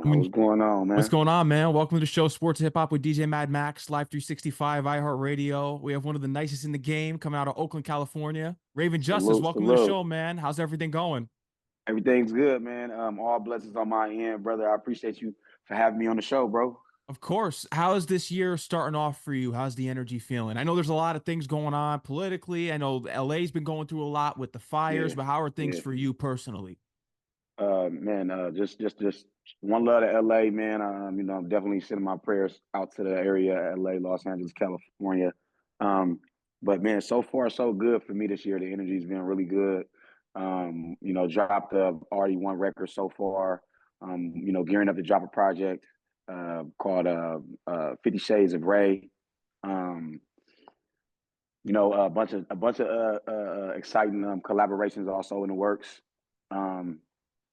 What's going on, What's man? going on, man? Welcome to the show, Sports Hip Hop with DJ Mad Max, Live 365, iHeartRadio. We have one of the nicest in the game coming out of Oakland, California. Rayven Justice, Salute, welcome to the salute. show, man. How's everything going? Everything's good, man. All blessings on my end, brother. I appreciate you for having me on the show, bro. Of course. How is this year starting off for you? How's the energy feeling? I know there's a lot of things going on politically. I know LA's been going through a lot with the fires, Yeah, but how are things yeah. for you personally? Man, just one love to LA, man. I'm definitely sending my prayers out to the area, LA, Los Angeles, California. But man, so far so good for me this year. The energy's been really good. Dropped already one record so far. Gearing up to drop a project called 50 Shades of Ray. Um, a bunch of exciting collaborations also in the works. Um,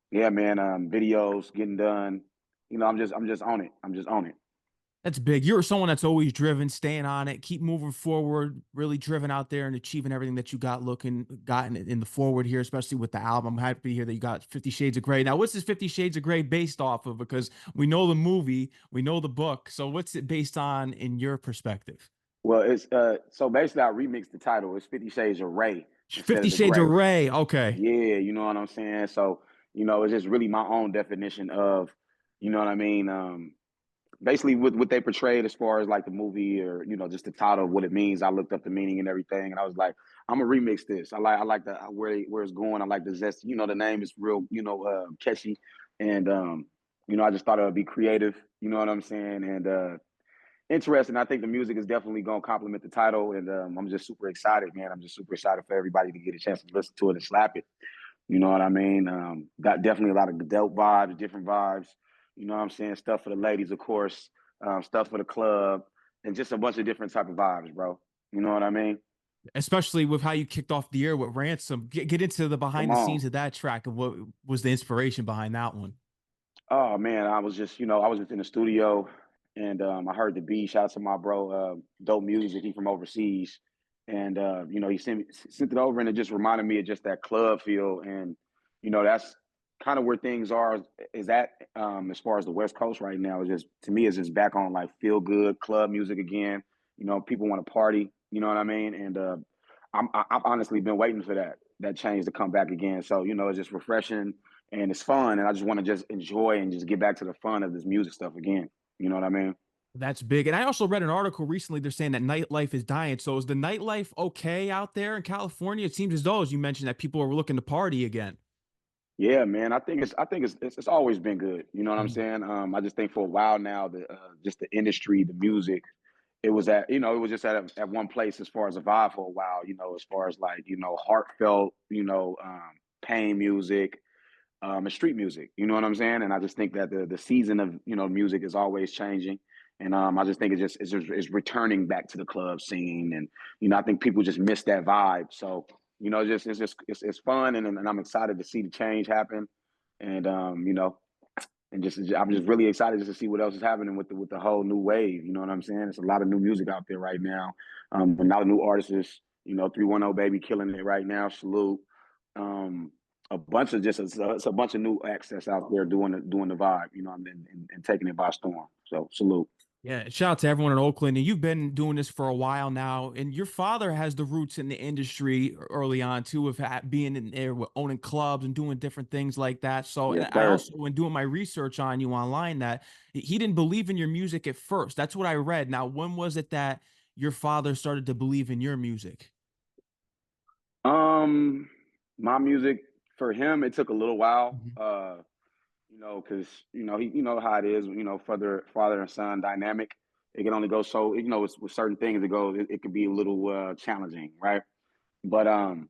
yeah, man. Videos getting done. I'm just on it. I'm just on it. That's big. You're someone that's always driven, staying on it, keep moving forward, really driven out there and achieving everything that you gotten in the forward here, especially with the album. I'm happy to hear that you got 50 Shades of Grey. Now, what's this 50 Shades of Grey based off of? Because we know the movie, we know the book. So what's it based on in your perspective? Well, it's so basically I remixed the title. It's 50 Shades of Ray instead 50 of the Shades of gray. Grey. Okay. Yeah, you know what I'm saying? So, it's just really my own definition of, you know what I mean? Basically what they portrayed as far as like the movie or, just the title of what it means. I looked up the meaning and everything and I was like, I'm gonna remix this. I like the where it's going. I like the zest. The name is real, catchy. And I just thought it would be creative, you know what I'm saying? And interesting. I think the music is definitely going to complement the title, and I'm just super excited, man. I'm just super excited for everybody to get a chance to listen to it and slap it. You know what I mean? Got definitely a lot of dope vibes, different vibes. You know what I'm saying? Stuff for the ladies, of course. Stuff for the club, and just a bunch of different type of vibes, bro. You know what I mean? Especially with how you kicked off the year with Ransom. Get into the Come behind the on. scenes of that track and what was the inspiration behind that one. Oh man, I was just in the studio and I heard the beat. Shout out to my bro, Dope Music. He from overseas, and he sent it over, and it just reminded me of just that club feel, and that's kind of where things are. Is that as far as the West Coast right now? Is just to me, it's just back on like feel good club music again. People want to party. You know what I mean? And I've honestly been waiting for that change to come back again. So it's just refreshing and it's fun, and I just want to just enjoy and just get back to the fun of this music stuff again. You know what I mean? That's big. And I also read an article recently. They're saying that nightlife is dying. So is the nightlife okay out there in California? It seems as though, as you mentioned, that people are looking to party again. Yeah, man. I think it's always been good. You know what I'm Mhm. saying? I just think for a while now, the just the industry, the music, it was just at one place as far as a vibe for a while. As far as like heartfelt, pain music, and street music. You know what I'm saying? And I just think that the season of music is always changing. And I just think it's returning back to the club scene, and I think people just miss that vibe. So it's fun, and I'm excited to see the change happen, and and just I'm just really excited just to see what else is happening with the whole new wave. You know what I'm saying? There's a lot of new music out there right now, a lot of new artists. 310 Baby killing it right now. Salute. Um, a bunch of just it's a bunch of new acts that's out there doing the vibe, and taking it by storm. So salute. Yeah, shout out to everyone in Oakland. And you've been doing this for a while now. And your father has the roots in the industry early on, too, of being in there with owning clubs and doing different things like that. So, and Yes, I sir. also, when doing my research on you online, that he didn't believe in your music at first. That's what I read. Now, when was it that your father started to believe in your music? Um, my music for him, it took a little while. Mhm. Because you know how it is. Father and son dynamic. It can only go so. With certain things, it could be a little challenging, right? But I've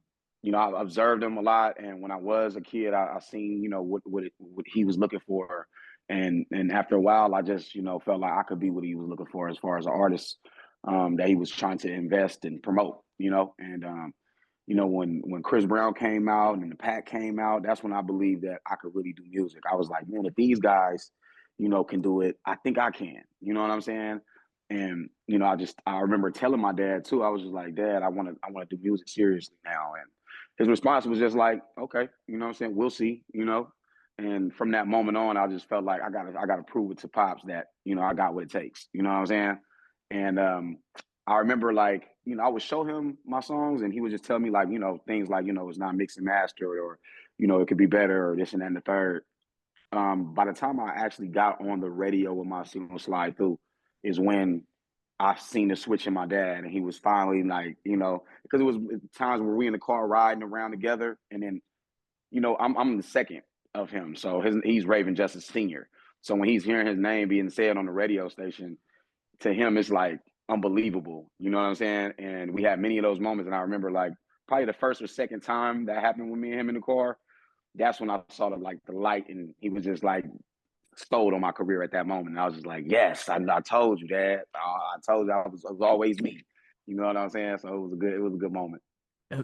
observed him a lot, and when I was a kid, I seen what he was looking for, and after a while, I just felt like I could be what he was looking for as far as an artist that he was trying to invest and promote, and when Chris Brown came out and the Pack came out, that's when I believed that I could really do music. I was like, man, if these guys, can do it, I think I can. You know what I'm saying? And I remember telling my dad too. I was just like, Dad, I want to do music seriously now. And his response was just like, okay, you know what I'm saying? We'll see. And from that moment on, I just felt like I gotta prove it to Pops that, I got what it takes. You know what I'm saying? And I remember, like, I would show him my songs and he would just tell me, like, things like, it's not mixed and mastered, or, it could be better, or this and that and the third. By the time I actually got on the radio with my single Slide Through is when I seen the switch in my dad, and he was finally like, because it was times where we in the car riding around together, and then, I'm the second of him, so he's Rayven Justice Senior. So when he's hearing his name being said on the radio station, to him it's like unbelievable. You know what I'm saying? And we had many of those moments, and I remember, like, probably the first or second time that happened with me and him in the car. That's when I saw the light, and he was just like stole on my career at that moment. And I was just like, yes, I told you, Dad. I told you I was always me. You know what I'm saying? So it was a good moment.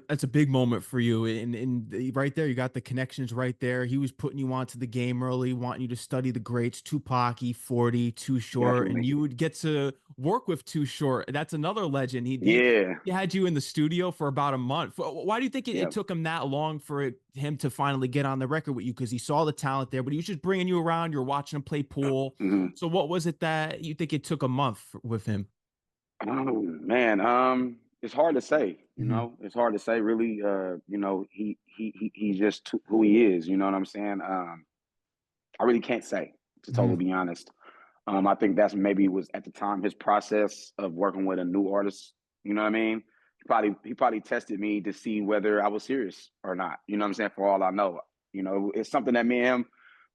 That's a big moment for you. And right there, you got the connections right there. He was putting you onto the game early, wanting you to study the greats, Tupac, 40, Too Short, and Definitely. you would get to work with Too Short. That's another legend. Yeah. He had you in the studio for about a month. Why do you think it Yeah. took him that long for him to finally get on the record with you? Because he saw the talent there, but he was just bringing you around. You're watching him play pool. Hmm. So what was it that you think it took a month with him? Oh man, it's hard to say. Mhm. It's hard to say. Really, he's just who he is. You know what I'm saying? I really can't say, to totally Mhm. be honest. I think that's maybe was at the time his process of working with a new artist. You know what I mean? He probably tested me to see whether I was serious or not. You know what I'm saying? For all I know, it's something that me and him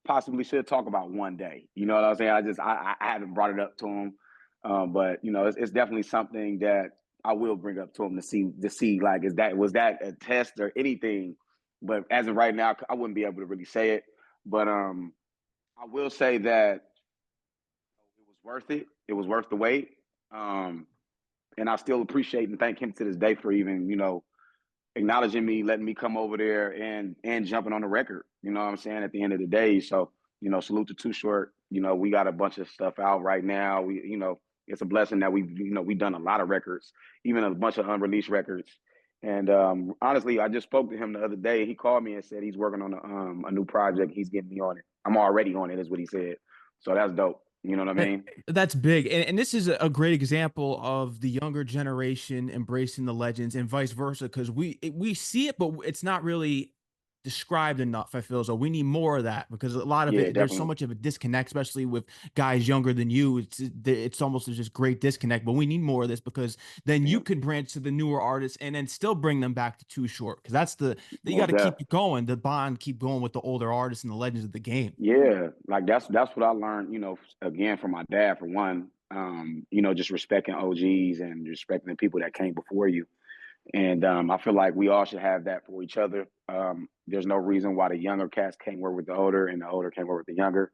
possibly should talk about one day. You know what I'm saying? I haven't brought it up to him, but it's definitely something that I will bring up to him to see, like, was that a test or anything. But as of right now, I wouldn't be able to really say it. But I will say that it was worth it. It was worth the wait. Um, and I still appreciate and thank him to this day for even, acknowledging me, letting me come over there and jumping on the record. You know what I'm saying? At the end of the day. So, salute to Too Short. We got a bunch of stuff out right now. It's a blessing that we've done a lot of records, even a bunch of unreleased records. And honestly, I just spoke to him the other day. He called me and said he's working on a new project. He's getting me on it. I'm already on it, is what he said. So that's dope. You know what I mean? That's big. And this is a great example of the younger generation embracing the legends and vice versa, because we see it, but it's not really described enough. I feel so we need more of that, because a lot of Yeah, it, there's so definitely. much of a disconnect, especially with guys younger than you. It's almost this great disconnect, but we need more of this, because then you Yeah, could branch to the newer artists and then still bring them back to Too Short, because that's you got most to keep definitely. it going, the bond keep going with the older artists and the legends of the game. Yeah, like that's what I learned, again from my dad for one. Just respecting OGs and respecting the people that came before you. And I feel like we all should have that for each other. There's no reason why the younger cats can't work with the older and the older can't work with the younger.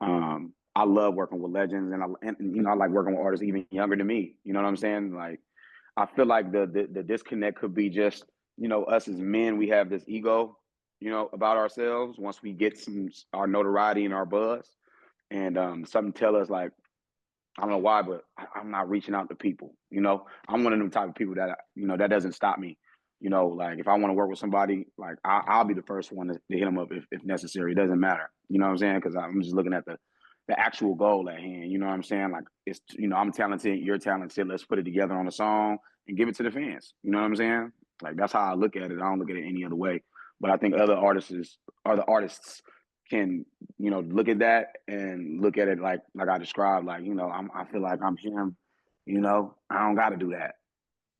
I love working with legends, and I like working with artists even younger than me. You know what I'm saying? Like, I feel like the disconnect could be just, us as men, we have this ego, about ourselves once we get our notoriety and our buzz, and something tell us, like, I don't know why, but I'm not reaching out to people. I'm one of them type of people that that doesn't stop me. Like, if I want to work with somebody, like, I'll be the first one to hit them up if necessary. It doesn't matter. You know what I'm saying? Because I'm just looking at the actual goal at hand. You know what I'm saying? Like, it's, I'm talented, you're talented. Let's put it together on a song and give it to the fans. You know what I'm saying? Like, that's how I look at it. I don't look at it any other way. But I think other artists can, look at that and look at it like I described. Like, I feel like I'm him. I don't got to do that.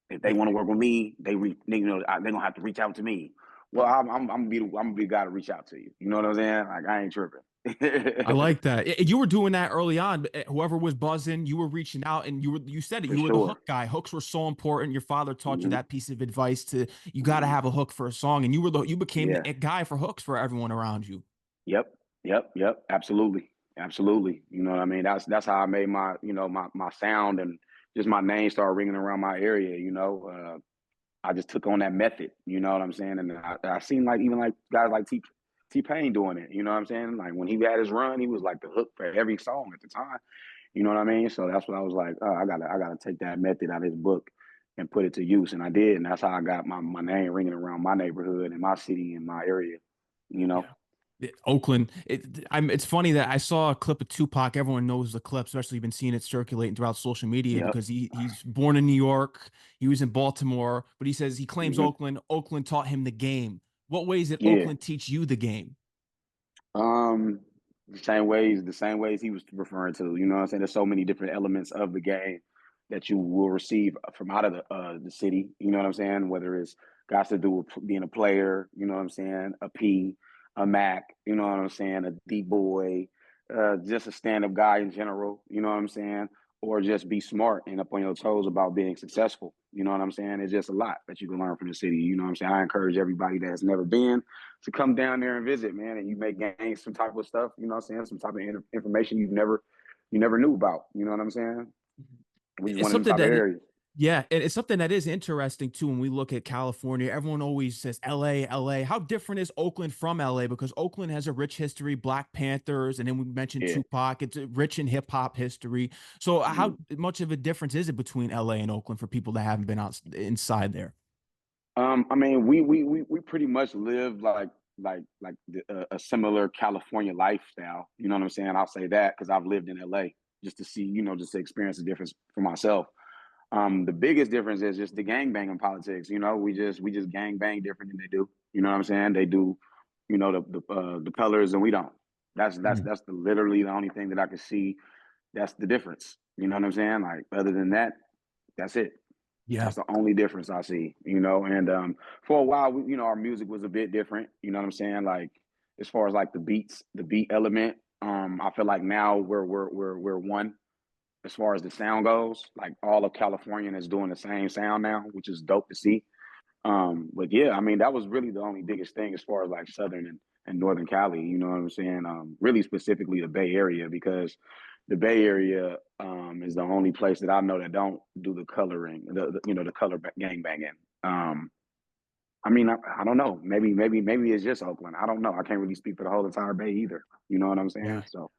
If they want to work with me, they gonna have to reach out to me. Well, I'm gonna be the guy to reach out to you. You know what I'm saying? Like, I ain't tripping. I like that. You were doing that early on. Whoever was buzzing, you were reaching out, and you said it. For You were the sure. hook guy. Hooks were so important. Your father taught you Hmm. that piece of advice to you got to Hmm. have a hook for a song, and you became the Yeah. guy for hooks for everyone around you. Yep. Yep. Yep. Absolutely. Absolutely. You know what I mean? That's how I made my sound, and just my name started ringing around my area. I just took on that method. You know what I'm saying? And I seen, like, even like guys like T Pain doing it. You know what I'm saying? Like, when he had his run, he was like the hook for every song at the time. You know what I mean? So that's what I was like. Oh, I gotta take that method out of his book and put it to use, and I did, and that's how I got my name ringing around my neighborhood and my city and my area. You know? Yeah. Oakland. It's funny that I saw a clip of Tupac. Everyone knows the clip, especially been seeing it circulating throughout social media Yep. because he's born in New York. He was in Baltimore, but he says he claims Hmm. Oakland. Oakland taught him the game. What ways did Yeah. Oakland teach you the game? Um, the same ways he was referring to. You know what I'm saying? There's so many different elements of the game that you will receive from out of the city. You know what I'm saying? Whether it's got to do with being a player, you know what I'm saying? A P, a Mac, you know what I'm saying? A D boy, just a stand up guy in general. You know what I'm saying? Or just be smart and up on your toes about being successful. You know what I'm saying? It's just a lot that you can learn from the city. You know what I'm saying? I encourage everybody that has never been to come down there and visit, man, and you may gain some type of stuff, you know what I'm saying? Some type of information you never knew about. You know what I'm saying? We just It's one of them something type of that areas. Yeah, and it's something that is interesting too when we look at California. Everyone always says LA, LA. How different is Oakland from LA? Because Oakland has a rich history, Black Panthers, and then we mentioned Yeah. Tupac. It's rich in hip hop history. So how Mhm. much of a difference is it between LA and Oakland for people that haven't been out inside there? I mean, we pretty much live a similar California lifestyle. You know what I'm saying? I'll say that because I've lived in LA just to see, you know, just to experience the difference for myself. The biggest difference is just the gang banging politics. You know, we just gang bang different than they do. You know what I'm saying? They do, you know, the colors and we don't. Mm. That's literally the only thing that I can see. That's the difference. You know what I'm saying? Like other than that, that's it. Yeah. That's the only difference I see. You know, and for a while, you know, our music was a bit different. You know what I'm saying? Like as far as like the beats, the beat element. I feel like now we're one as far as the sound goes. Like all of California is doing the same sound now, which is dope to see. But yeah, I mean that was really the only biggest thing as far as like Southern and Northern Cali. You know what I'm saying? Really specifically the Bay Area because the Bay Area is the only place that I know that don't do the coloring, you know the color gang banging. I mean, I don't know. Maybe it's just Oakland. I don't know. I can't really speak for the whole entire Bay either. You know what I'm saying? Yeah. So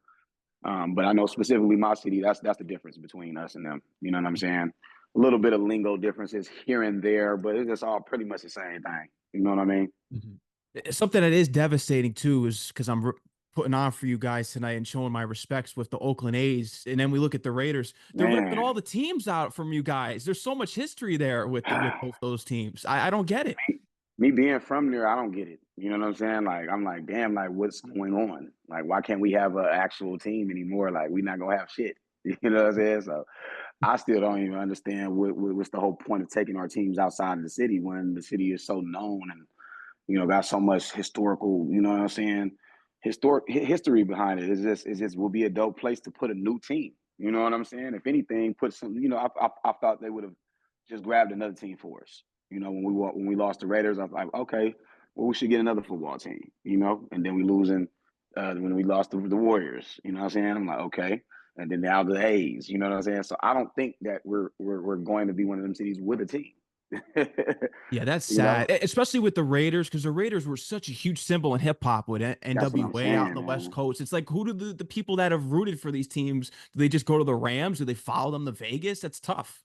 but I know specifically my city, that's the difference between us and them. You know what I'm saying? A little bit of lingo differences here and there, but it's just all pretty much the same thing. You know what I mean? Mhm. Something that is devastating too is because putting on for you guys tonight and showing my respects with the Oakland A's, and then we look at the Raiders. They're ripping Man, all the teams out from you guys. There's so much history there with both those teams. I don't get it. me being from there, I don't get it. You know what I'm saying? Like I'm like, damn, like what's going on? Like why can't we have an actual team anymore? Like we not gonna have shit. You know what I'm saying? So I still don't even understand what's the whole point of taking our teams outside of the city when the city is so known and you know, got so much historical, you know what I'm saying? History behind it. It's just will be a dope place to put a new team. You know what I'm saying? If anything, put some. You know, I thought they would have just grabbed another team for us. You know, when we lost the Raiders, I was like, okay, well, we should get another football team. You know, and then we losing when we lost the Warriors. You know what I'm saying? I'm like, okay, and then now the A's. You know what I'm saying? So I don't think that we're going to be one of them cities with a team. Yeah, that's You know, sad, especially with the Raiders, because the Raiders were such a huge symbol in hip hop with that's what I'm NWA out in saying, the West man. Coast. It's like, who do the people that have rooted for these teams, do they just go to the Rams? Do they follow them to Vegas? That's tough.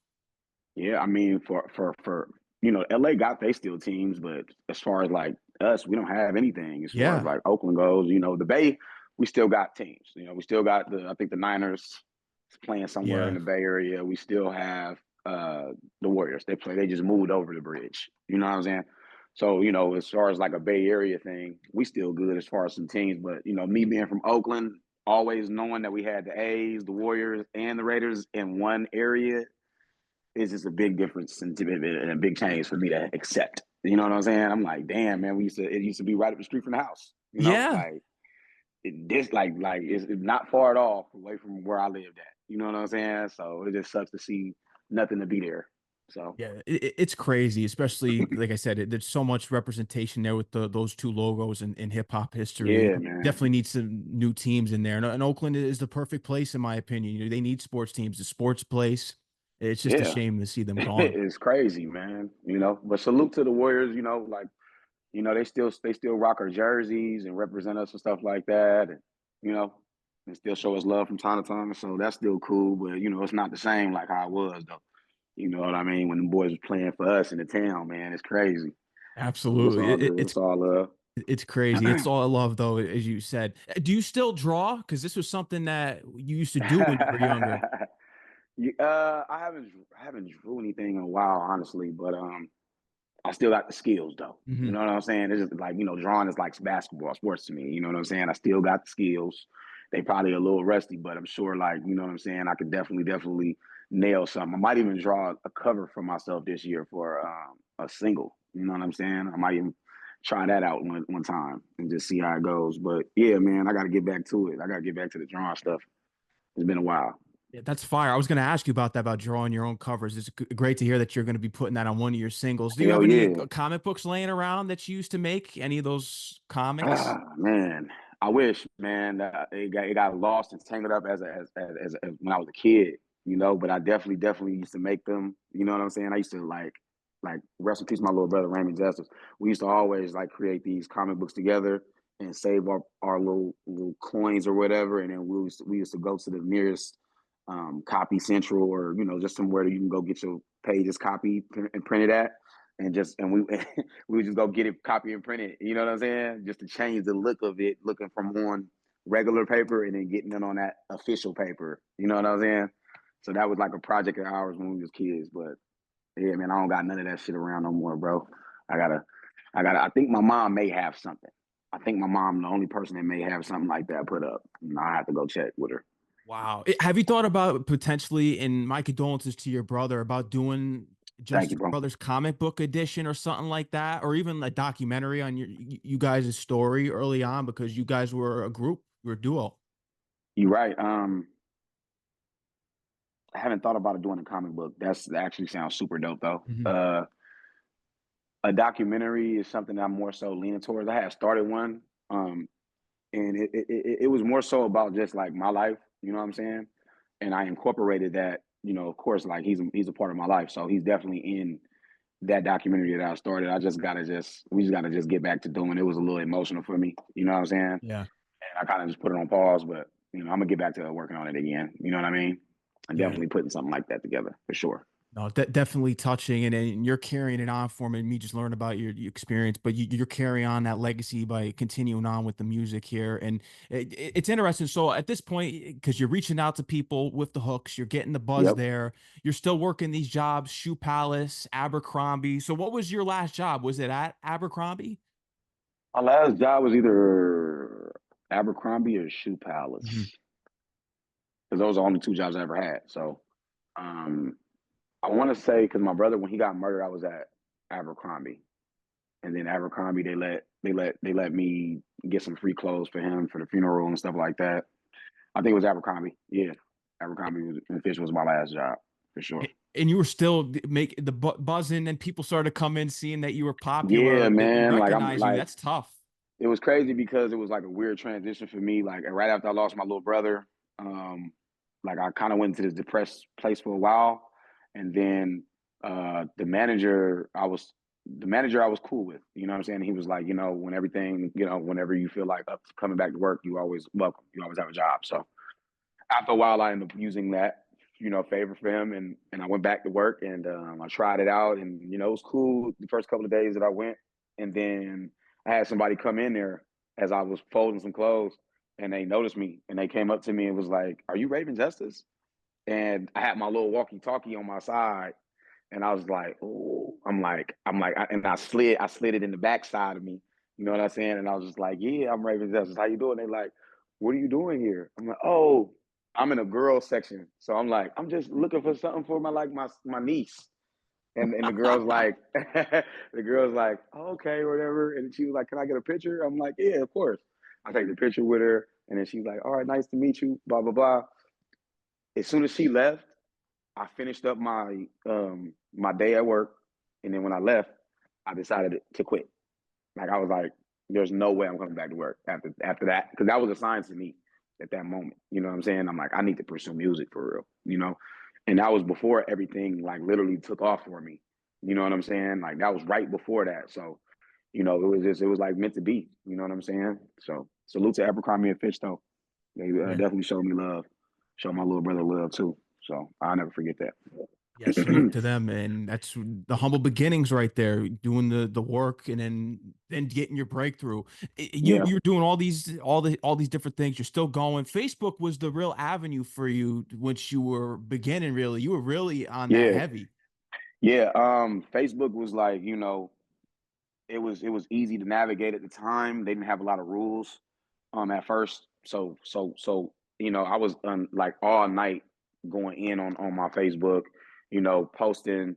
Yeah, I mean, for you know, LA got they still teams, but as far as like us, we don't have anything as far as Yeah. like Oakland goes. You know, the Bay, we still got teams. You know, we still got I think the Niners playing somewhere in Yeah. the Bay Area. We still have the Warriors. They just moved over the bridge. You know what I'm saying? So, you know, as far as like a Bay Area thing, we still good as far as some teams. But, you know, me being from Oakland, always knowing that we had the A's, the Warriors, and the Raiders in one area is just a big difference and a big change for me to accept. You know what I'm saying? I'm like, damn, man, it used to be right up the street from the house. You know, Yeah. like this, like it's not far at all away from where I lived at. You know what I'm saying? So it just sucks to see nothing to be there. So Yeah, it's crazy, especially like I said, there's so much representation there with those two logos in hip hop history. yeah, man, Definitely need some new teams in there, and Oakland is the perfect place in my opinion. You know, they need sports teams, the sports place. It's just a yeah, shame to see them gone. it's crazy, man. You know, but salute to the Warriors. You know, like you know they still rock our jerseys and represent us and stuff like that, and you know, and still show us love from time to time. So that's still cool, but you know, it's not the same like how it was though. You know what I mean? When the boys was playing for us in the town, man, it's crazy. So it's Absolutely, all good. it's It's all love. It's crazy. It's all love, though, as you said. Do you still draw? Because this was something that you used to do when you were younger. I haven't drew anything in a while, honestly, but I still got the skills though. You Hmm. know what I'm saying? It's just like, drawing is like basketball, sports to me. You know what I'm saying? I still got the skills. They probably a little rusty, but I'm sure, like, you know what I'm saying? I could definitely nail something. I might even draw a cover for myself this year for a single. You know what I'm saying? I might even try that out one time and just see how it goes. But yeah, man, I got to get back to it. I got to get back to the drawing stuff. It's been a while. Yeah, that's fire. I was going to ask you about that, about drawing your own covers. It's great to hear that you're going to be putting that on one of your singles. Do you have Hell any yeah. comic books laying around that you used to make? Any of those comics? Ah, man, I wish, man, it got lost and tangled up as when I was a kid, But I definitely used to make them. You know what I'm saying? I used to like rest in peace, my little brother Rayven Justice. We used to always like create these comic books together and save our little coins or whatever, and then we used to go to the nearest copy central or just somewhere that you can go get your pages copied and printed at and we we would just go get it copy and print it. You know what I'm saying? Just to change the look of it, looking from on regular paper and then getting it on that official paper. You know what I'm saying? So that was like a project of ours when we was kids. But yeah, man, I don't got none of that shit around no more, bro. I gotta, I think my mom may have something. I think my mom the only person that may have something like that put up. I have to go check with her. Wow. Have you thought about potentially, and my condolences to your brother, about doing Thank just you, your bro. brother's comic book edition or something like that, or even a documentary on you guys' story early on because you guys were a group, you were a duo. You're right. I haven't thought about doing a comic book. That actually sounds super dope though. Hmm. A documentary is something that I'm more so leaning towards. I had started one, um, and it was more so about just like my life. You know what I'm saying? And I incorporated that. Of course, like he's a part of my life, so he's definitely in that documentary that I started. We just gotta just get back to doing. It was a little emotional for me. You know what I'm saying? Yeah. And I kind of just put it on pause, but I'm gonna get back to working on it again. You know what I mean? And Yeah. definitely putting something like that together for sure. No, definitely touching, and you're carrying it on for me. Me just learn about your experience, but you're carrying on that legacy by continuing on with the music here, and it's interesting. So at this point, because you're reaching out to people with the hooks, you're getting the buzz Yep. there. You're still working these jobs, Shoe Palace, Abercrombie. So what was your last job? Was it at Abercrombie? My last job was either Abercrombie or Shoe Hmm. Palace because those are the only two jobs I ever had. So um, I want to say because my brother, when he got murdered, I was at Abercrombie, and then Abercrombie they let me get some free clothes for him for the funeral and stuff like that. I think it was Abercrombie. Yeah, Abercrombie was, and Fish was my last job for sure. And you were still making the buzzing, and people started to come in, seeing that you were Yeah, popular, that you man. Like I'm recognize you. like That's tough. it was crazy because it was like a weird transition for me. Like right after I lost my little brother, um, like I kind of went into this depressed place for a while, and then the manager I was cool with. You know what I'm saying? He was like, when everything, whenever you feel like up coming back to work, you always welcome. You always have a job. So after a while, I ended up using that, favor for him, and I went back to work and I tried it out, and it was cool the first couple of days that I went, and then I had somebody come in there as I was folding some clothes, and they noticed me, and they came up to me and was like, "Are you Raven Justice?" And I had my little walkie-talkie on my side, and I was like, "Oh," and I slid it in the backside of me. You know what I'm saying? And I was just like, "Yeah, I'm Raven Justice. How you doing?" They like, "What are you doing here?" I'm like, "Oh, I'm in a girls section." So I'm like, "I'm just looking for something for my niece." And the girl's like, the girl's like, oh, "Okay, whatever." And she was like, "Can I get a picture?" I'm like, "Yeah, of course." I take the picture with her, and then she's like, "All right, nice to meet you." Blah blah blah. As soon as she left, I finished up my day at work, and then when I left, I decided to quit. Like I was like, "There's no way I'm coming back to work after that," because that was assigned to me at that moment. You know what I'm saying? I'm like, I need to pursue music for real. And that was before everything like literally took off for me. You know what I'm saying? Like that was right before that. So it was like meant to be. You know what I'm saying? So salute to Abercrombie and Fitch though. They Yeah. definitely showed me love, showed my little brother love too. So I'll never forget that. Yeah, salute to them, and that's the humble beginnings right there, doing the work and then getting your breakthrough. Yeah, You're doing all these different things. You're still going. Facebook was the real avenue for you once you were beginning. Really, you were really on that yeah, heavy. yeah. Facebook was like, it was easy to navigate at the time. They didn't have a lot of rules at first. So I was like all night going in on my Facebook, posting,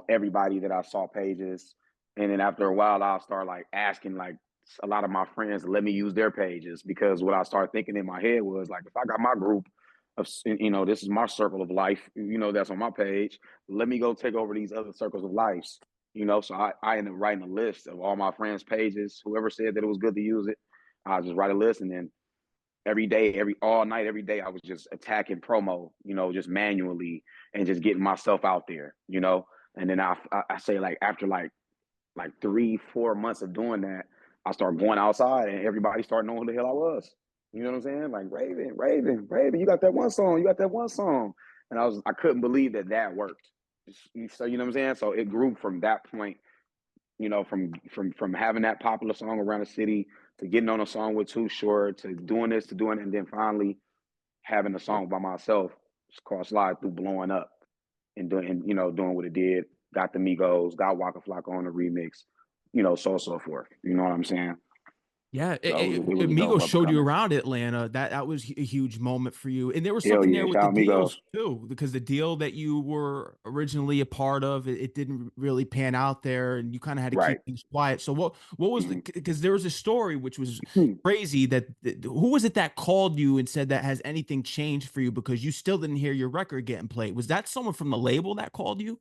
everybody that I saw pages. And then after a while I'll start like asking like a lot of my friends to let me use their pages, because what I started thinking in my head was like, if I got my group of, this is my circle of life, that's on my page, let me go take over these other circles of lives. So I ended up writing a list of all my friends' pages. Whoever said that it was good to use it, I just write a list, and then every day, all night, every day, I was just attacking promo, just manually, and just getting myself out there. And then I say like after like 3-4 months of doing that, I started going outside, and everybody started knowing who the hell I was. You know what I'm saying? Like Rayven, you got that one song, and I couldn't believe that worked. So you know what I'm saying? So it grew from that point, from having that popular song around the city, to getting on a song with Too Short, to doing this, to doing it, and then finally having a song by myself. It's called Slide Through, blowing up and doing what it did. Got the Migos, got Waka Flocka on the remix, so forth. You know what I'm saying? Yeah, So it was dope Migos showed you upcoming. around Atlanta. That was a huge moment for you, and there was Hell something yeah, there with the shout out Migos. deals too, because the deal that you were originally a part of, it didn't really pan out there, and you kind of had to Right. keep things quiet. So what was Mhm. because there was a story which was crazy that who was it that called you and said that has anything changed for you because you still didn't hear your record getting played? Was that someone from the label that called you?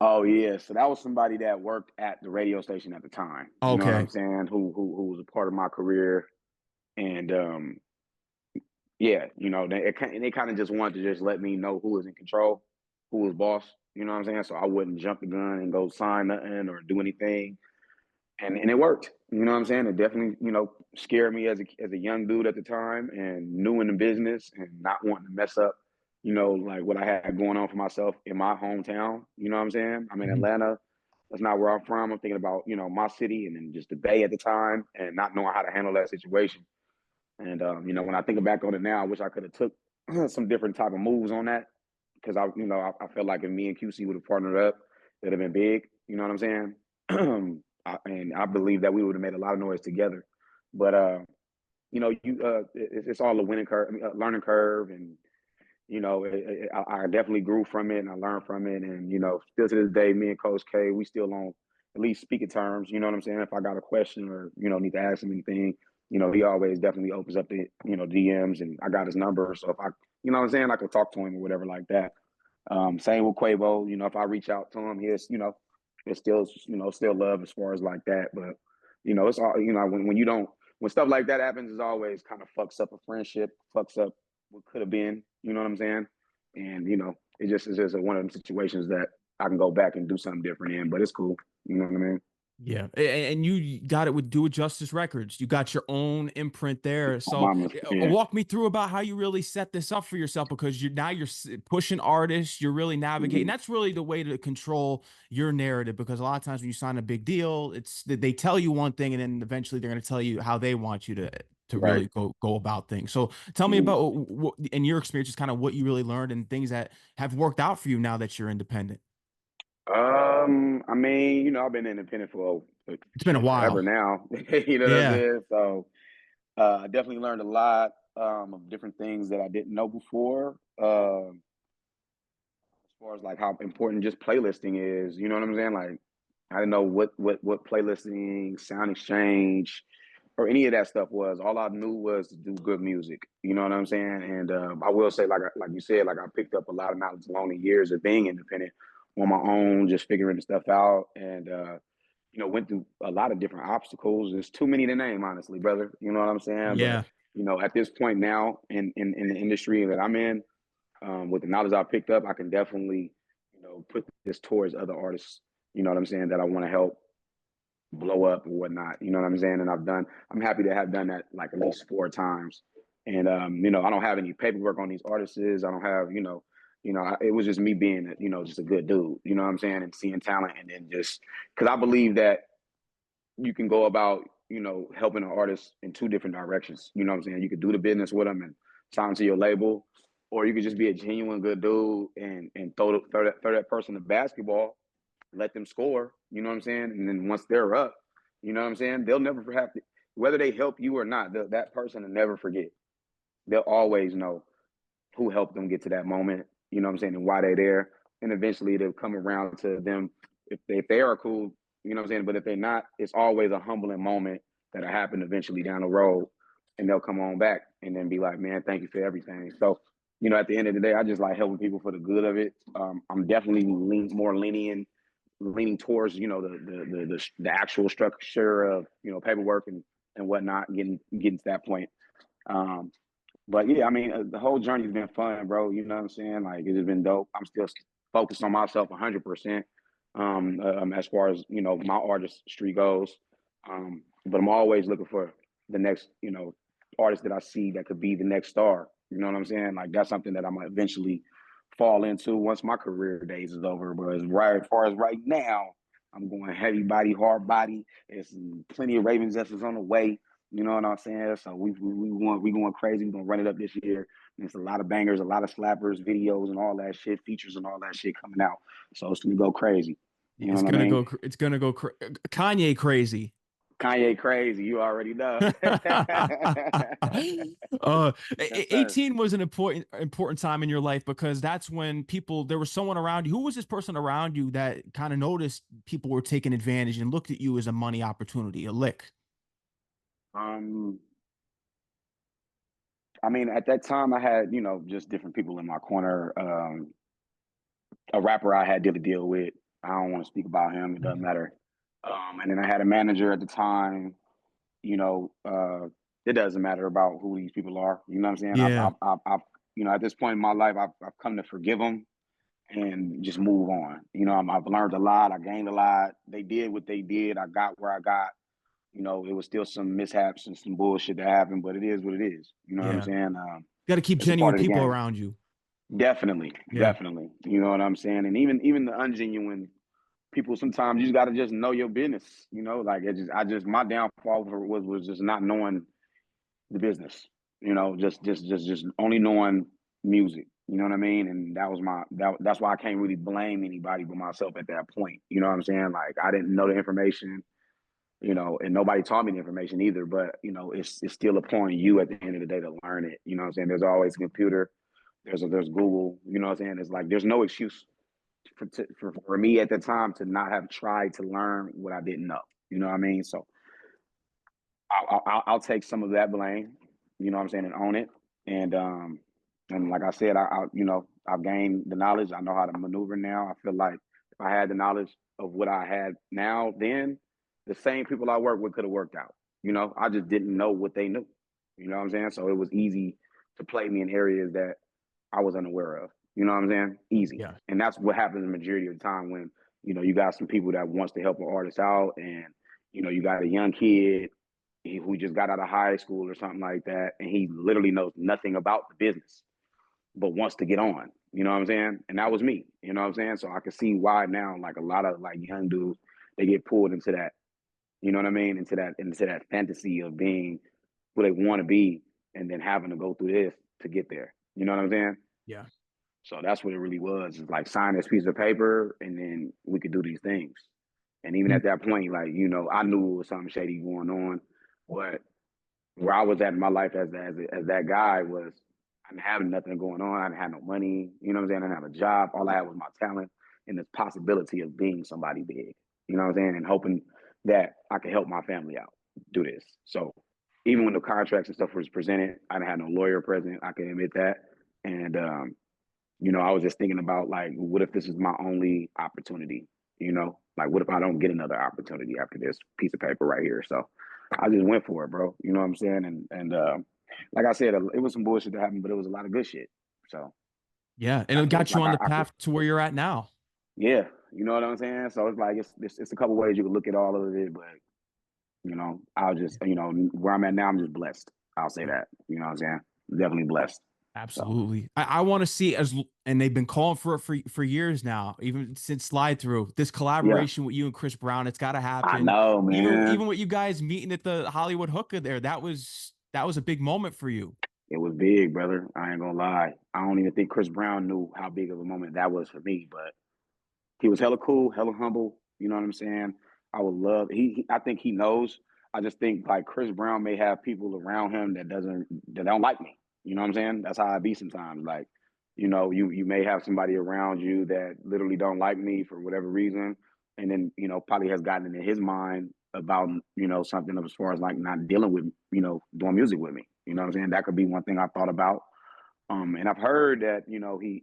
Oh yeah, so that was somebody that worked at the radio station at the time. You know what I'm Okay. saying? Who was a part of my career, and yeah, they kind of just wanted to just let me know who was in control, who was boss. You know what I'm saying? So I wouldn't jump the gun and go sign nothing or do anything, and it worked. You know what I'm saying? It definitely scared me as a young dude at the time, and new in the business, and not wanting to mess up. Like what I had going on for myself in my hometown. You know what I'm saying? I'm in Mhm. Atlanta. That's not where I'm from. I'm thinking about my city, and then just the Bay at the time, and not knowing how to handle that situation. And when I think back on it now, I wish I could have took some different type of moves on that, because I felt like if me and QC would have partnered up, it'd have been big. You know what I'm saying? And I believe that we would have made a lot of noise together. But it's all a winning curve, I mean, a learning curve, and I definitely grew from it, and I learned from it, and still to this day, me and Coach K, we still on at least speaking terms. You know what I'm saying? If I got a question or need to ask him anything, he always definitely opens up the DMs, and I got his number, so if I what I'm saying, I could talk to him or whatever like that. Same with Quavo. If I reach out to him, it's still love as far as like that, but it's all when you don't when stuff like that happens, it always kind of fucks up a friendship, fucks up what could have been. You know what I'm saying? And it's just one of them situations that I can go back and do something different in, but it's cool. You know what I mean? Yeah, and you got it with Do It Justice Records. You got your own imprint there. My So mama's, yeah. walk me through about how you really set this up for yourself because you're pushing artists, you're really navigating. Hmm. That's really the way to control your narrative because a lot of times when you sign a big deal, it's that they tell you one thing and then eventually they're going to tell you how they want you to Right. really go about things. So tell me Hmm. about what in your experience is kind of what you really learned and things that have worked out for you now that you're independent. I mean, I've been independent for It's been a shit forever while. now. You know what I'm Yeah. saying? So I definitely learned a lot of different things that I didn't know before. As far as like how important just playlisting is, you know what I'm saying? Like I didn't know what playlisting, sound exchange, or any of that stuff was. All I knew was to do good music. You know what I'm saying? And I will say, like you said, like I picked up a lot of knowledge along the years of being independent on my own, just figuring the stuff out, and went through a lot of different obstacles. There's too many to name, honestly, brother. You know what I'm saying? But Yeah. at this point now in the industry that I'm in, with the knowledge I picked up, I can definitely, put this towards other artists. You know what I'm saying? That I want to help blow up or whatnot. You know what I'm saying? And I'm happy to have done that like at least 4 times. And I don't have any paperwork on these artists. I don't have, it was just me being, just a good dude, you know what I'm saying? And seeing talent and then just, cause I believe that you can go about, helping an artist in two different directions. You know what I'm saying? You could do the business with them and sign to your label, or you could just be a genuine good dude and throw that person the basketball, let them score. You know what I'm saying? And then once they're up, you know what I'm saying? They'll never have to, whether they help you or not, that person will never forget. They'll always know who helped them get to that moment, you know what I'm saying, and why they're there. And eventually they'll come around to them if they are cool, you know what I'm saying? But if they're not, it's always a humbling moment that'll happen eventually down the road. And they'll come on back and then be like, man, thank you for everything. So, at the end of the day, I just like helping people for the good of it. I'm definitely more leaning towards, the actual structure of, paperwork and whatnot, getting to that point. Um, but yeah, I mean, the whole journey's been fun, bro. You know what I'm saying? Like, it has been dope. I'm still focused on myself 100%, as far as, my artistry goes. But I'm always looking for the next, artist that I see that could be the next star. You know what I'm saying? Like, that's something that I'm gonna eventually fall into once my career days is over. But as far as right now, I'm going heavy body, hard body. There's plenty of Rayven Justice on the way. You know what I'm saying? So we going crazy. We're gonna run it up this year. And it's a lot of bangers, a lot of slappers, videos, and all that shit, features and all that shit coming out. So it's gonna go crazy. You know It's what I gonna mean? go. It's gonna go. Kanye crazy. Kanye crazy. You already know. uh, Yes, sir. 18 was an important time in your life because that's when there was someone around you. Who was this person around you that kind of noticed people were taking advantage and looked at you as a money opportunity, a lick? Um, I mean, at that time, I had just different people in my corner. A rapper I had to deal with. I don't want to speak about him. It doesn't matter. And then I had a manager at the time. You know, uh, it doesn't matter about who these people are. You know what I'm saying? Yeah, At this point in my life, I've come to forgive them and just move on. I've learned a lot. I gained a lot. They did what they did. I got where I got. It was still some mishaps and some bullshit that happened, but it is what it is. You know what I'm yeah. saying? Got to keep It's a part genuine of the people game. around you. Definitely, Yeah, definitely. You know what I'm saying? And even the ungenuine people, sometimes you just got to just know your business. Like my downfall was just not knowing the business. Just only knowing music. You know what I mean? And that's why I can't really blame anybody but myself at that point. You know what I'm saying? Like, I didn't know the information, and nobody taught me the information either. But it's still upon you at the end of the day to learn it. You know what I'm saying? There's always a computer. There's Google. You know what I'm saying? It's like there's no excuse for me at the time to not have tried to learn what I didn't know. You know what I mean? So I'll take some of that blame. You know what I'm saying, and own it. And like I said, I've gained the knowledge. I know how to maneuver now. I feel like if I had the knowledge of what I had now, then the same people I work with could have worked out. I just didn't know what they knew. You know what I'm saying? So it was easy to play me in areas that I was unaware of. You know what I'm saying? Easy. yeah, And that's what happens the majority of the time when, you got some people that wants to help an artist out and, you got a young kid who just got out of high school or something like that, and he literally knows nothing about the business, but wants to get on. You know what I'm saying? And that was me. You know what I'm saying? So I can see why now, like a lot of like young dudes, they get pulled into that. You know what I mean? Into that fantasy of being who they want to be, and then having to go through this to get there. You know what I'm saying? yeah. So that's what it really was. It's like sign this piece of paper, and then we could do these things. And even at that point, like I knew it was something shady going on, but where I was at in my life as that guy was I didn't have nothing going on. I didn't have no money. You know what I'm saying? I didn't have a job. All I had was my talent and the possibility of being somebody big. You know what I'm saying? And hoping that I could help my family out do this. So even when the contracts and stuff was presented, I didn't have no lawyer present. I can admit that. And I was just thinking about like, what if this is my only opportunity? Like what if I don't get another opportunity after this piece of paper right here? So I just went for it, bro. You know what I'm saying? And like I said, it was some bullshit that happened, but it was a lot of good shit. So Yeah, and it it's got you like on the I could, path to where you're at now. yeah, you know what I'm saying. So it's like it's a couple ways you can look at all of it, but I'll just where I'm at now, I'm just blessed. I'll say Yeah. that. You know what I'm saying? Definitely blessed. So Absolutely. I want to see and they've been calling for it for years now, even since Slide Through. This yeah, collaboration with you and Chris Brown, it's got to I happen. know, Even man. with you guys meeting at the Hollywood Hookah there, that was a big moment for you. It was big, brother. I ain't gonna lie. I don't even think Chris Brown knew how big of a moment that was for me, but he was hella cool, hella humble. You know what I'm saying? I would love. I think he knows. I just think like Chris Brown may have people around him that don't like me. You know what I'm saying? That's how I be sometimes. Like, you may have somebody around you that literally don't like me for whatever reason, and then probably has gotten into his mind about something as far as like not dealing with doing music with me. You know what I'm saying? That could be one thing I thought about. And I've heard that he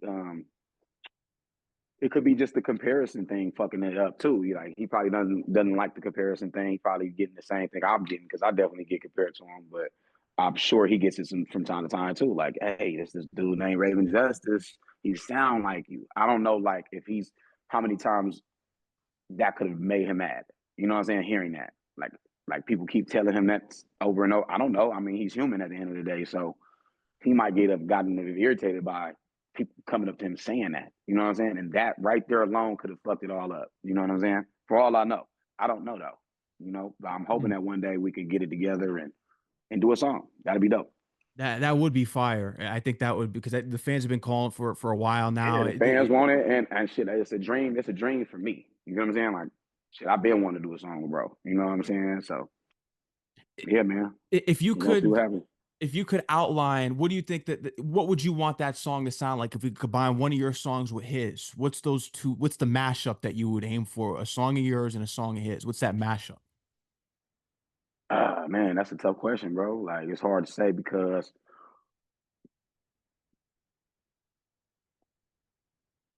it could be just the comparison thing fucking it up too. He probably doesn't like the comparison thing. He probably getting the same thing I'm getting because I definitely get compared to him, but I'm sure he gets it from time to time too. Like, hey, this dude named Rayven Justice. He sound like you. I don't know, like if he's how many times that could have made him mad. You know what I'm saying? Hearing that, like people keep telling him that over and over. I don't know. I mean, he's human at the end of the day, so he might gotten irritated by people coming up to him saying that. You know what I'm saying? And that right there alone could have fucked it all up. You know what I'm saying? For all I know. I don't know though. But I'm hoping Mm. that one day we could get it together and do a song. That'd be dope. That would be fire. I think that would because the fans have been calling for it for a while Yeah, now. the fans want it and shit. It's a dream. It's a dream for me. You know what I'm saying? Like shit, I've been wanting to do a song with bro. You know what I'm saying? So yeah, man. If you We're gonna see could what happens. if you could outline, what do you think what would you want that song to sound like if we combine one of your songs with his? What's those two? What's the mashup that you would aim for? A song of yours and a song of his. What's that mashup? Man, that's a tough question, bro. Like it's hard to say because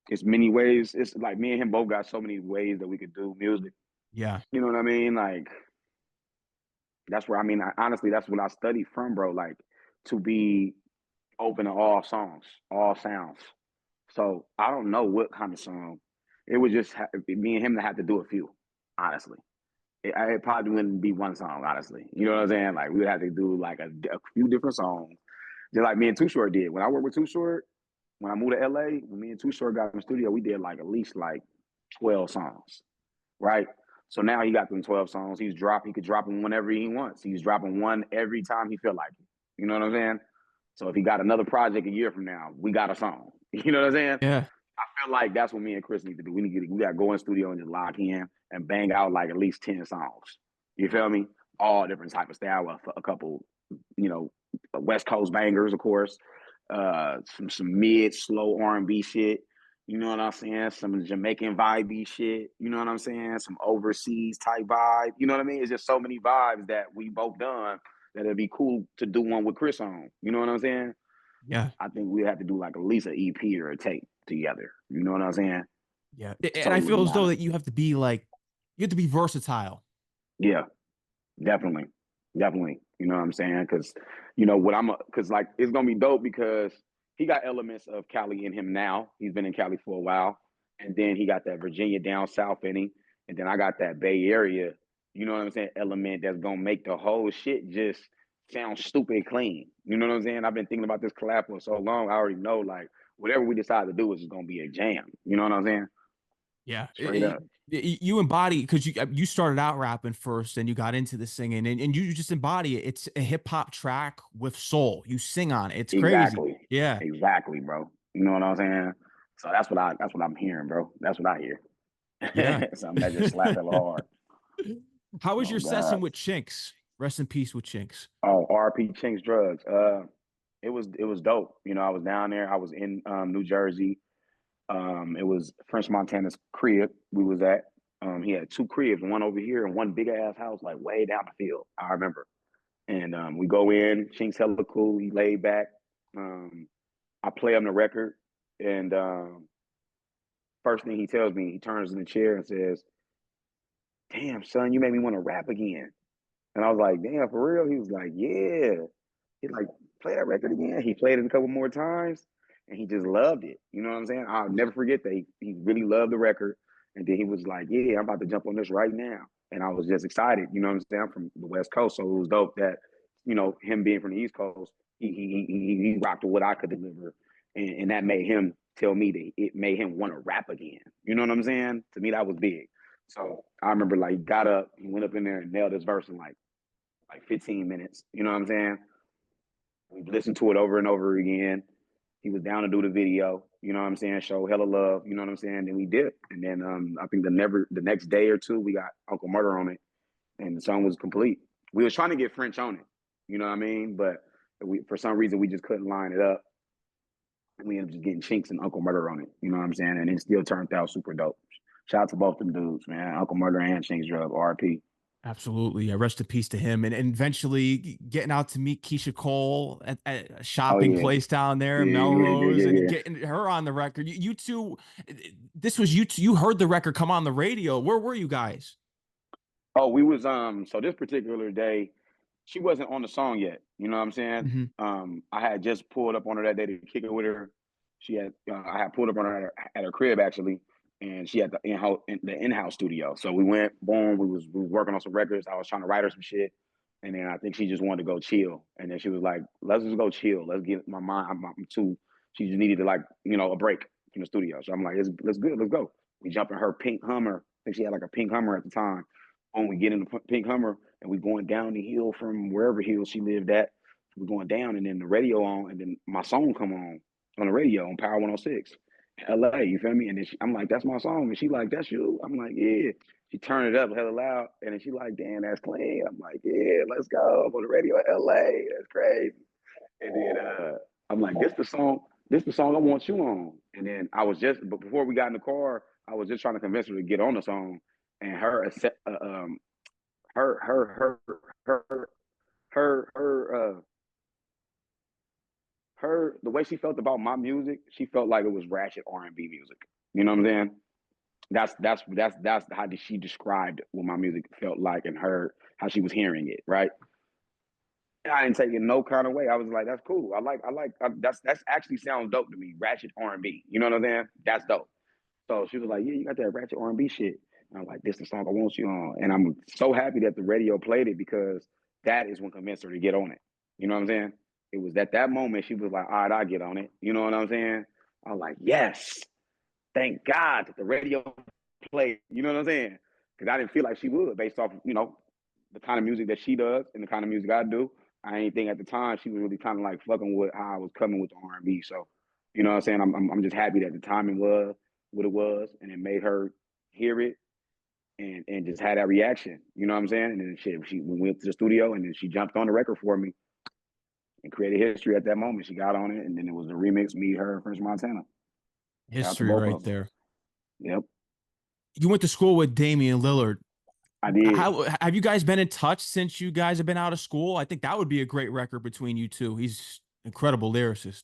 it's many ways. It's like me and him both got so many ways that we could do music. Yeah. You know what I mean? Like that's where honestly, that's what I studied from, bro. Like to be open to all songs, all sounds. So I don't know what kind of song. It would just me and him to have to do a few, honestly. It probably wouldn't be one song, honestly. You know what I'm saying? Like we would have to do like a few different songs, just like me and Too Short did. When I worked with Too Short, when I moved to LA, when me and Too Short got in the studio, we did like at least like 12 songs, right? So now he got them 12 songs. He could drop them whenever he wants. He's dropping one every time he feel like it. You know what I'm saying? So if he got another project a year from now, we got a song. You know what I'm saying? Yeah. I feel like that's what me and Chris need to do. We got to go in the studio and just lock in and bang out like at least 10 songs. You feel me? All different type of style. A couple, West Coast bangers, of course. Some mid slow R&B shit. You know what I'm saying? Some Jamaican vibey shit. You know what I'm saying? Some overseas type vibe. You know what I mean? It's just so many vibes that we both done that it'd be cool to do one with Chris on. You know what I'm saying? Yeah. I think we have to do like at least an EP or a tape together. You know what I'm saying? Yeah. And So I it would feel be as though that honest. you have to be like you have to be versatile. Yeah, definitely, definitely. You know what I'm saying? Because because like it's gonna be dope because he got elements of Cali in him now. He's been in Cali for a while, and then he got that Virginia down south in him, and then I got that Bay Area. You know what I'm saying? Element that's gonna make the whole shit just sound stupid clean. You know what I'm saying? I've been thinking about this collab for so long. I already know like whatever we decide to do is gonna be a jam. You know what I'm saying? Yeah. Straight up. You embody because you started out rapping first and you got into the singing and you just embody it. It's a hip hop track with soul. You sing on it. It's crazy. Exactly. Yeah. Exactly, bro. You know what I'm saying? So that's what I'm hearing, bro. That's what I hear. Yeah. Something that just slap hella hard. How was Oh your session God. with Chinx? Rest in peace with Chinx. Oh, RP Chinx drugs. It was dope. I was down there. I was in New Jersey. It was French Montana's crib we was at. He had two cribs, one over here and one big ass house, like way down the field. I remember. And we go in, Chinx hella cool, he laid back. Um, I play him the record, and first thing he tells me, he turns in the chair and says, "Damn, son, you made me want to rap again." And I was like, "Damn, for real?" He was like, "Yeah." He like, "Play that record again." He played it a couple more times, and he just loved it. You know what I'm saying? I'll never forget that he really loved the record. And then he was like, "Yeah, I'm about to jump on this right now." And I was just excited. You know what I'm saying? I'm from the West Coast, so it was dope that him being from the East Coast, he rocked with what I could deliver, and that made him tell me that it made him want to rap again. You know what I'm saying? To me, that was big. So I remember like he got up, he went up in there and nailed his verse in like 15 minutes. You know what I'm saying? We listened to it over and over again. He was down to do the video. You know what I'm saying? Show hella love. You know what I'm saying? Then we did, and then I think the next day or two we got Uncle Murder on it, and the song was complete. We was trying to get French on it. You know what I mean? But we for some reason we just couldn't line it up. And we ended up just getting Chinx and Uncle Murder on it. You know what I'm saying? And it still turned out super dope. Shout out to both them dudes, man. Uncle Murder and Chinx Drug, RP. Absolutely. Yeah, rest in peace to him. And eventually getting out to meet Keisha Cole at a Oh shopping yeah. place down there in Yeah, yeah, yeah, Melrose yeah, and yeah. getting her on the record. You two, this was you two, you heard the record come on the radio. Where were you guys? Oh, we was so this particular day, she wasn't on the song yet. You know what I'm saying? Hmm. I had just pulled up on her that day to kick it with her. She had I had pulled up on her at her crib actually, and she had the in-house studio. So we went, boom, we was working on some records. I was trying to write her some shit. And then I think she just wanted to go chill. And then she was like, let's just go chill. Let's get my mind. I'm too, she just needed to like, a break from the studio. So I'm like, let's good, let's go. We jump in her pink Hummer. I think she had like a pink Hummer at the time. When we get in the pink Hummer and we going down the hill from wherever hill she lived at, we're going down and then the radio on and then my song come on the radio on Power 106. LA, you feel me? And then I'm like, that's my song. And she like, that's you? I'm like, yeah. She turned it up hella loud. And then she like, damn, that's clean. I'm like, yeah, let's go. I'm on the radio in LA. That's crazy. And then I'm like, this the song I want you on. And then but before we got in the car, I was just trying to convince her to get on the song. And her, her, her, her, the way she felt about my music, she felt like it was ratchet R&B music. You know what I'm saying? That's how she described what my music felt like and how she was hearing it, right? And I didn't take it no kind of way. I was like, that's cool. That's actually sounds dope to me. Ratchet R&B. You know what I'm saying? That's dope. So she was like, yeah, you got that ratchet R&B shit. And I'm like, this is the song I want you on. And I'm so happy that the radio played it because that is what convinced her to get on it. You know what I'm saying? It was at that moment she was like, all right, I'll get on it. You know what I'm saying? I was like, yes, thank God that the radio played. You know what I'm saying? Because I didn't feel like she would based off, the kind of music that she does and the kind of music I do. I ain't think at the time she was really kind of like fucking with how I was coming with the R&B. So, you know what I'm saying? I'm just happy that the timing was what it was, and it made her hear it and just had that reaction. You know what I'm saying? And then we went to the studio, and then she jumped on the record for me and created history at that moment. She got on it, and then it was the remix, me, her, and French Montana. Shout out to History both right of them. there. Yep, You went to school with Damian Lillard. I did. How have you guys been in touch since you guys have been out of school? I think that would be a great record between you two. He's incredible lyricist.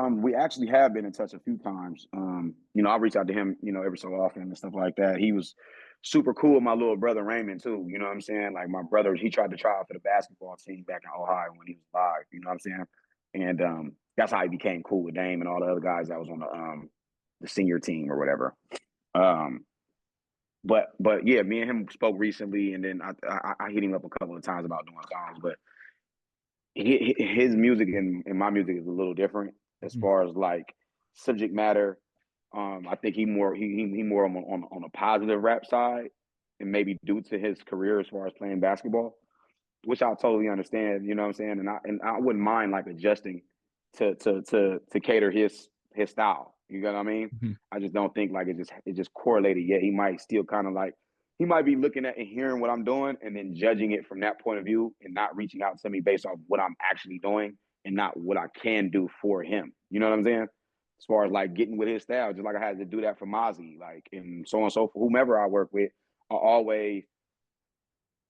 We actually have been in touch a few times. I reach out to him, every so often and stuff like that. He was super cool with my little brother Raymond too. You know what I'm saying? Like my brother, he tried to try out for the basketball team back in Ohio when he was live. You know what I'm saying? And that's how he became cool with Dame and all the other guys that was on the senior team or whatever. Um, but yeah, me and him spoke recently, and then I hit him up a couple of times about doing songs. But his music and my music is a little different as Mhm. far as like subject matter. I think he more on a positive rap side, and maybe due to his career as far as playing basketball, which I totally understand. You know what I'm saying? And I wouldn't mind like adjusting to cater his style. You know what I mean? Mhm. I just don't think like it just correlated yet. He might still kind of like he might be looking at and hearing what I'm doing and then judging it from that point of view and not reaching out to me based off what I'm actually doing and not what I can do for him. You know what I'm saying? As far as like getting with his style, just like I had to do that for Mozzie, like and so on and so for whomever I work with, I always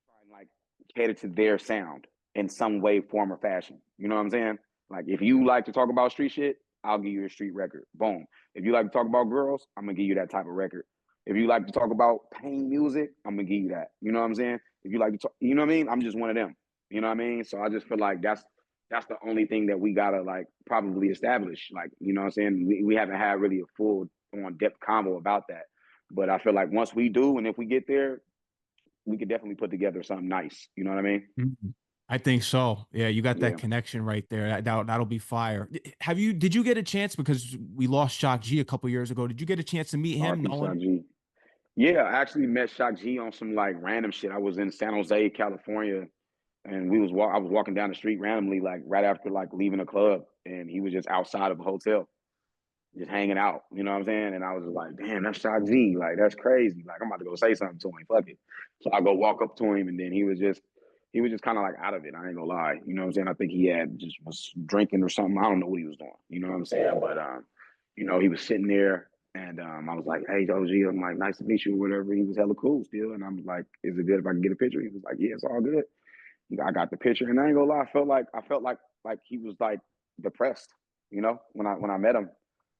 try and like cater to their sound in some way, form, or fashion. You know what I'm saying? Like if you like to talk about street shit, I'll give you a street record. Boom. If you like to talk about girls, I'm gonna give you that type of record. If you like to talk about pain music, I'm gonna give you that. You know what I'm saying? If you like to talk, you know what I mean? I'm just one of them. You know what I mean? So I just feel like that's the only thing that we gotta like probably establish. Like, you know what I'm saying? We haven't had really a full on depth combo about that. But I feel like once we do, and if we get there, we could definitely put together something nice. You know what I mean? Mhm. I think so. Yeah, you got that Yeah. connection right there. That'll be fire. Did you get a chance, because we lost Shock G a couple years ago? Did you get a chance to meet him? RP Knowing Shock G. Yeah, I actually met Shock G on some like random shit. I was in San Jose, California, and I was walking down the street randomly, like right after like leaving a club, and he was just outside of a hotel, just hanging out. You know what I'm saying? And I was just like, damn, that's Shock G. Like that's crazy. Like I'm about to go say something to him. Fuck it. So I go walk up to him, and then he was just kind of like out of it. I ain't gonna lie. You know what I'm saying? I think he had just was drinking or something. I don't know what he was doing. You know what I'm saying? But you know, he was sitting there, and I was like, "Hey, OG," I'm like, "Nice to meet you," or whatever. He was hella cool still, and I'm like, "Is it good if I can get a picture?" He was like, "Yeah, it's all good." I got the picture, and I ain't gonna lie, I felt like he was like depressed. You know, when I met him,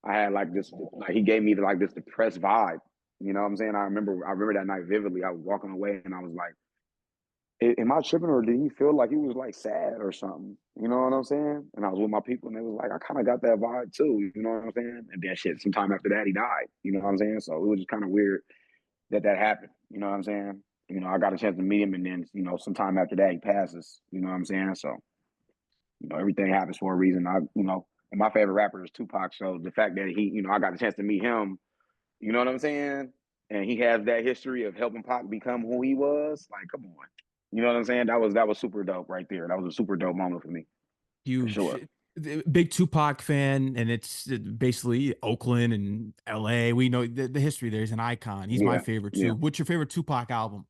I had like this, like he gave me like this depressed vibe. You know what I'm saying? I remember that night vividly. I was walking away, and I was like, am I tripping, or did he feel like he was like sad or something? You know what I'm saying? And I was with my people, and they was like, I kind of got that vibe too. You know what I'm saying? And then shit, sometime after that, he died. You know what I'm saying? So it was just kind of weird that happened. You know what I'm saying? You know, I got a chance to meet him, and then sometime after that, he passes. You know what I'm saying? So everything happens for a reason. And my favorite rapper is Tupac. So the fact that I got a chance to meet him, you know what I'm saying? And he has that history of helping Pac become who he was. Like, come on. You know what I'm saying? That was super dope right there. That was a super dope moment for me, for huge, sure. big Tupac fan, and it's basically Oakland and LA. We know the history there. He's an icon. He's my Yeah, favorite yeah. too. What's your favorite Tupac album?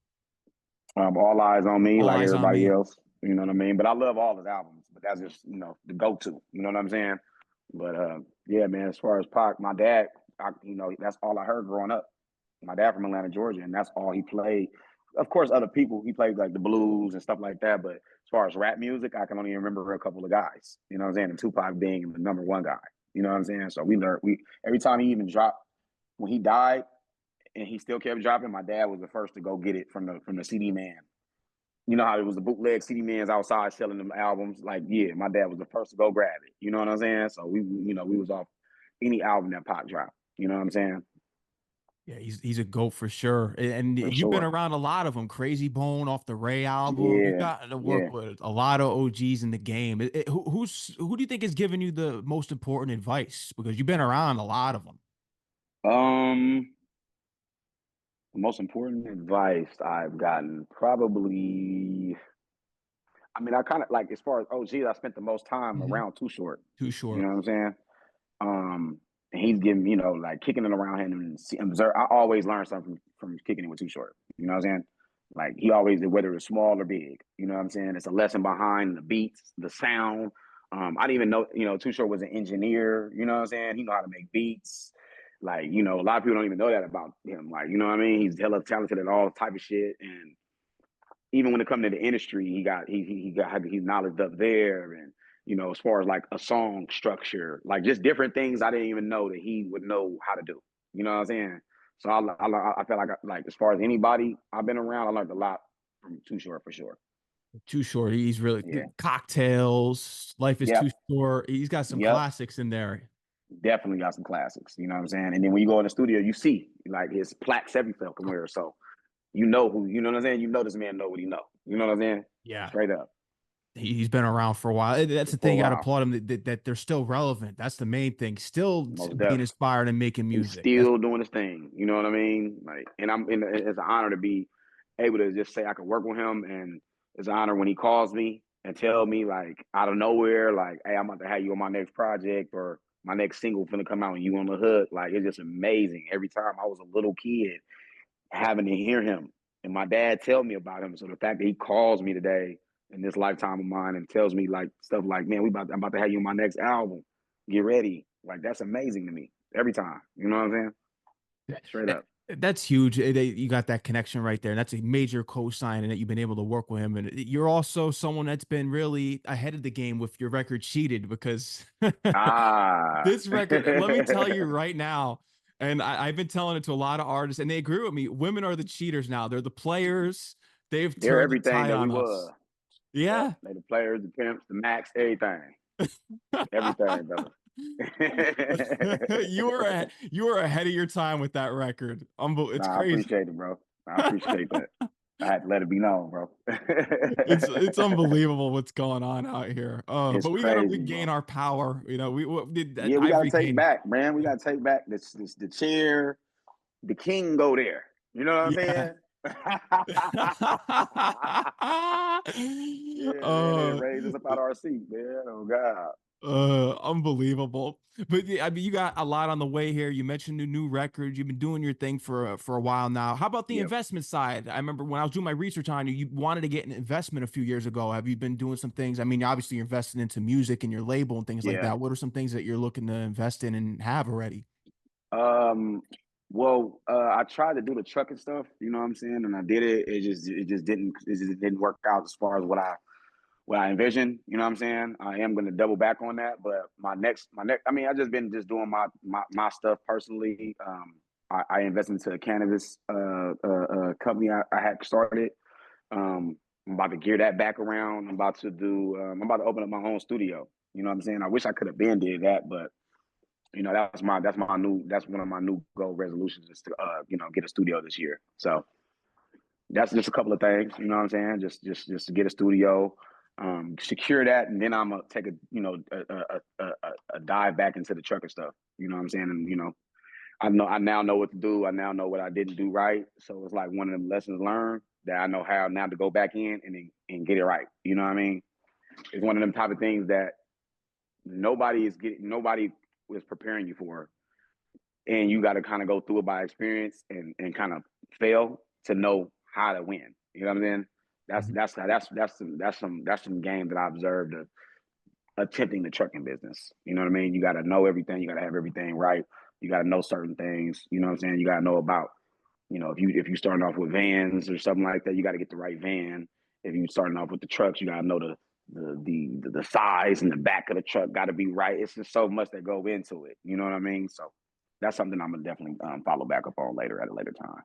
All eyes on me, All like Eyes on everybody Me. else. You know what I mean? But I love all his albums. But that's just the go to. You know what I'm saying? But yeah, man. As far as Pac, my dad, that's all I heard growing up. My dad from Atlanta, Georgia, and that's all he played. Of course, other people he played like the blues and stuff like that. But as far as rap music, I can only remember a couple of guys. You know what I'm saying? And Tupac being the number one guy. You know what I'm saying? So we learned. We every time he even dropped when he died, and he still kept dropping. My dad was the first to go get it from the CD man. You know how it was the bootleg CD mans outside selling them albums. Like, yeah, my dad was the first to go grab it. You know what I'm saying? So we was off any album that Pac dropped. You know what I'm saying? Yeah, he's a goat for sure. And For you've been sure. around a lot of them. Crazy Bone off the Ray album. You Yeah, got to yeah. work with a lot of OGs in the game. Who do you think is giving you the most important advice? Because you've been around a lot of them. Um, the most important advice I've gotten probably. I mean, I kind of like as far as OGs, I spent the most time Hmm. around Too Short. Too You know short. what I'm saying? And he's giving, like kicking it around him and observe. I always learn something from kicking it with Too Short. You know what I'm saying? Like he always did, whether it's small or big. You know what I'm saying? It's a lesson behind the beats, the sound. I didn't even know, Too Short was an engineer. You know what I'm saying? He know how to make beats. Like, a lot of people don't even know that about him. Like, you know what I mean? He's hella talented at all type of shit. And even when it comes to the industry, he's knowledge up there, and as far as like a song structure, like just different things I didn't even know that he would know how to do. You know what I'm saying? So I feel like as far as anybody I've been around, I learned a lot from Too Short for sure. Too short. He's really Yeah. cocktails. Life is too Yep. short. He's got some Yep. classics in there. Definitely got some classics. You know what I'm saying? And then when you go in the studio, you see like his plaques everywhere from where. So you know what I'm saying? You know this man know what he know. You know what I'm saying? Yeah. Straight up He's been around for a while. That's the for a thing. You got to while. applaud him that they're still relevant. That's the main thing. Still Most being definitely. inspired and making He's music. That's still doing his thing. You know what I mean? Like, and it's an honor to be able to just say I could work with him, and it's an honor when he calls me and tell me like out of nowhere, like, "Hey, I'm about to have you on my next project or my next single finna come out and you on the hook." Like, it's just amazing. Every time I was a little kid having to hear him and my dad tell me about him. So the fact that he calls me today in this lifetime of mine and tells me like stuff like, "Man, I'm about to have you on my next album. Get ready." Like that's amazing to me every time. You know what I'm saying? Straight eh, up. that's huge. You got that connection right there. And that's a major cosign, and that you've been able to work with him. And you're also someone that's been really ahead of the game with your record Cheated, because Ah, this record, let me tell you right now, and I've been telling it to a lot of artists, and they agree with me. Women are the cheaters now. They're the players. They've they're turned the everything tide that we on were. us. Yep. Yeah. They the players, the pimps, the max, everything. Everything, brother. You were ahead of your time with that record. It's Nah, I crazy. appreciate it, bro. I appreciate that. I had to let it be known, bro. It's unbelievable what's going on out here. It's But we gotta crazy, regain bro. our power. You know, Yeah, we I've gotta take regained. back, man. We gotta take back this the chair. The king go there. You know what I'm Yeah. saying? Yeah, man. They uh, raised us up out of our seat, man. Oh God. Unbelievable. But yeah, I mean, you got a lot on the way here. You mentioned the new record. You've been doing your thing for a while now. How about the Yep. investment side? I remember when I was doing my research on you, you wanted to get an investment a few years ago. Have you been doing some things? I mean, obviously you're investing into music and your label and things like Yeah. that. What are some things that you're looking to invest in and have already? Um. Well, I tried to do the trucking stuff. You know what I'm saying, and I did it. It just didn't work out as far as what I envisioned. You know what I'm saying. I am going to double back on that, but my next. I mean, I just been just doing my stuff personally. I invested into a cannabis company I had started. I'm about to gear that back around. I'm about to do. I'm about to open up my own studio. You know what I'm saying. I wish I could have been did that, but that's one of my new goal resolutions is to get a studio this year. So that's just a couple of things. You know what I'm saying. Just to get a studio, secure that, and then I'm gonna take a dive back into the trucker stuff. You know what I'm saying. And I now know what to do. I now know what I didn't do right. So it's like one of them lessons learned that I know how now to go back in and get it right. You know what I mean. It's one of them type of things that nobody was preparing you for, and you got to kind of go through it by experience and kind of fail to know how to win. You know what I'm saying? Mhm. That's some game that I observed attempting the trucking business. You know what I mean? You got to know everything. You got to have everything right. You got to know certain things. You know what I'm saying? You got to know about, if you starting off with vans or something like that, you got to get the right van. If you starting off with the trucks, you got to know the size and the back of the truck got to be right. It's just so much that go into it. You know what I mean? So that's something I'm gonna definitely follow back up on later at a later time.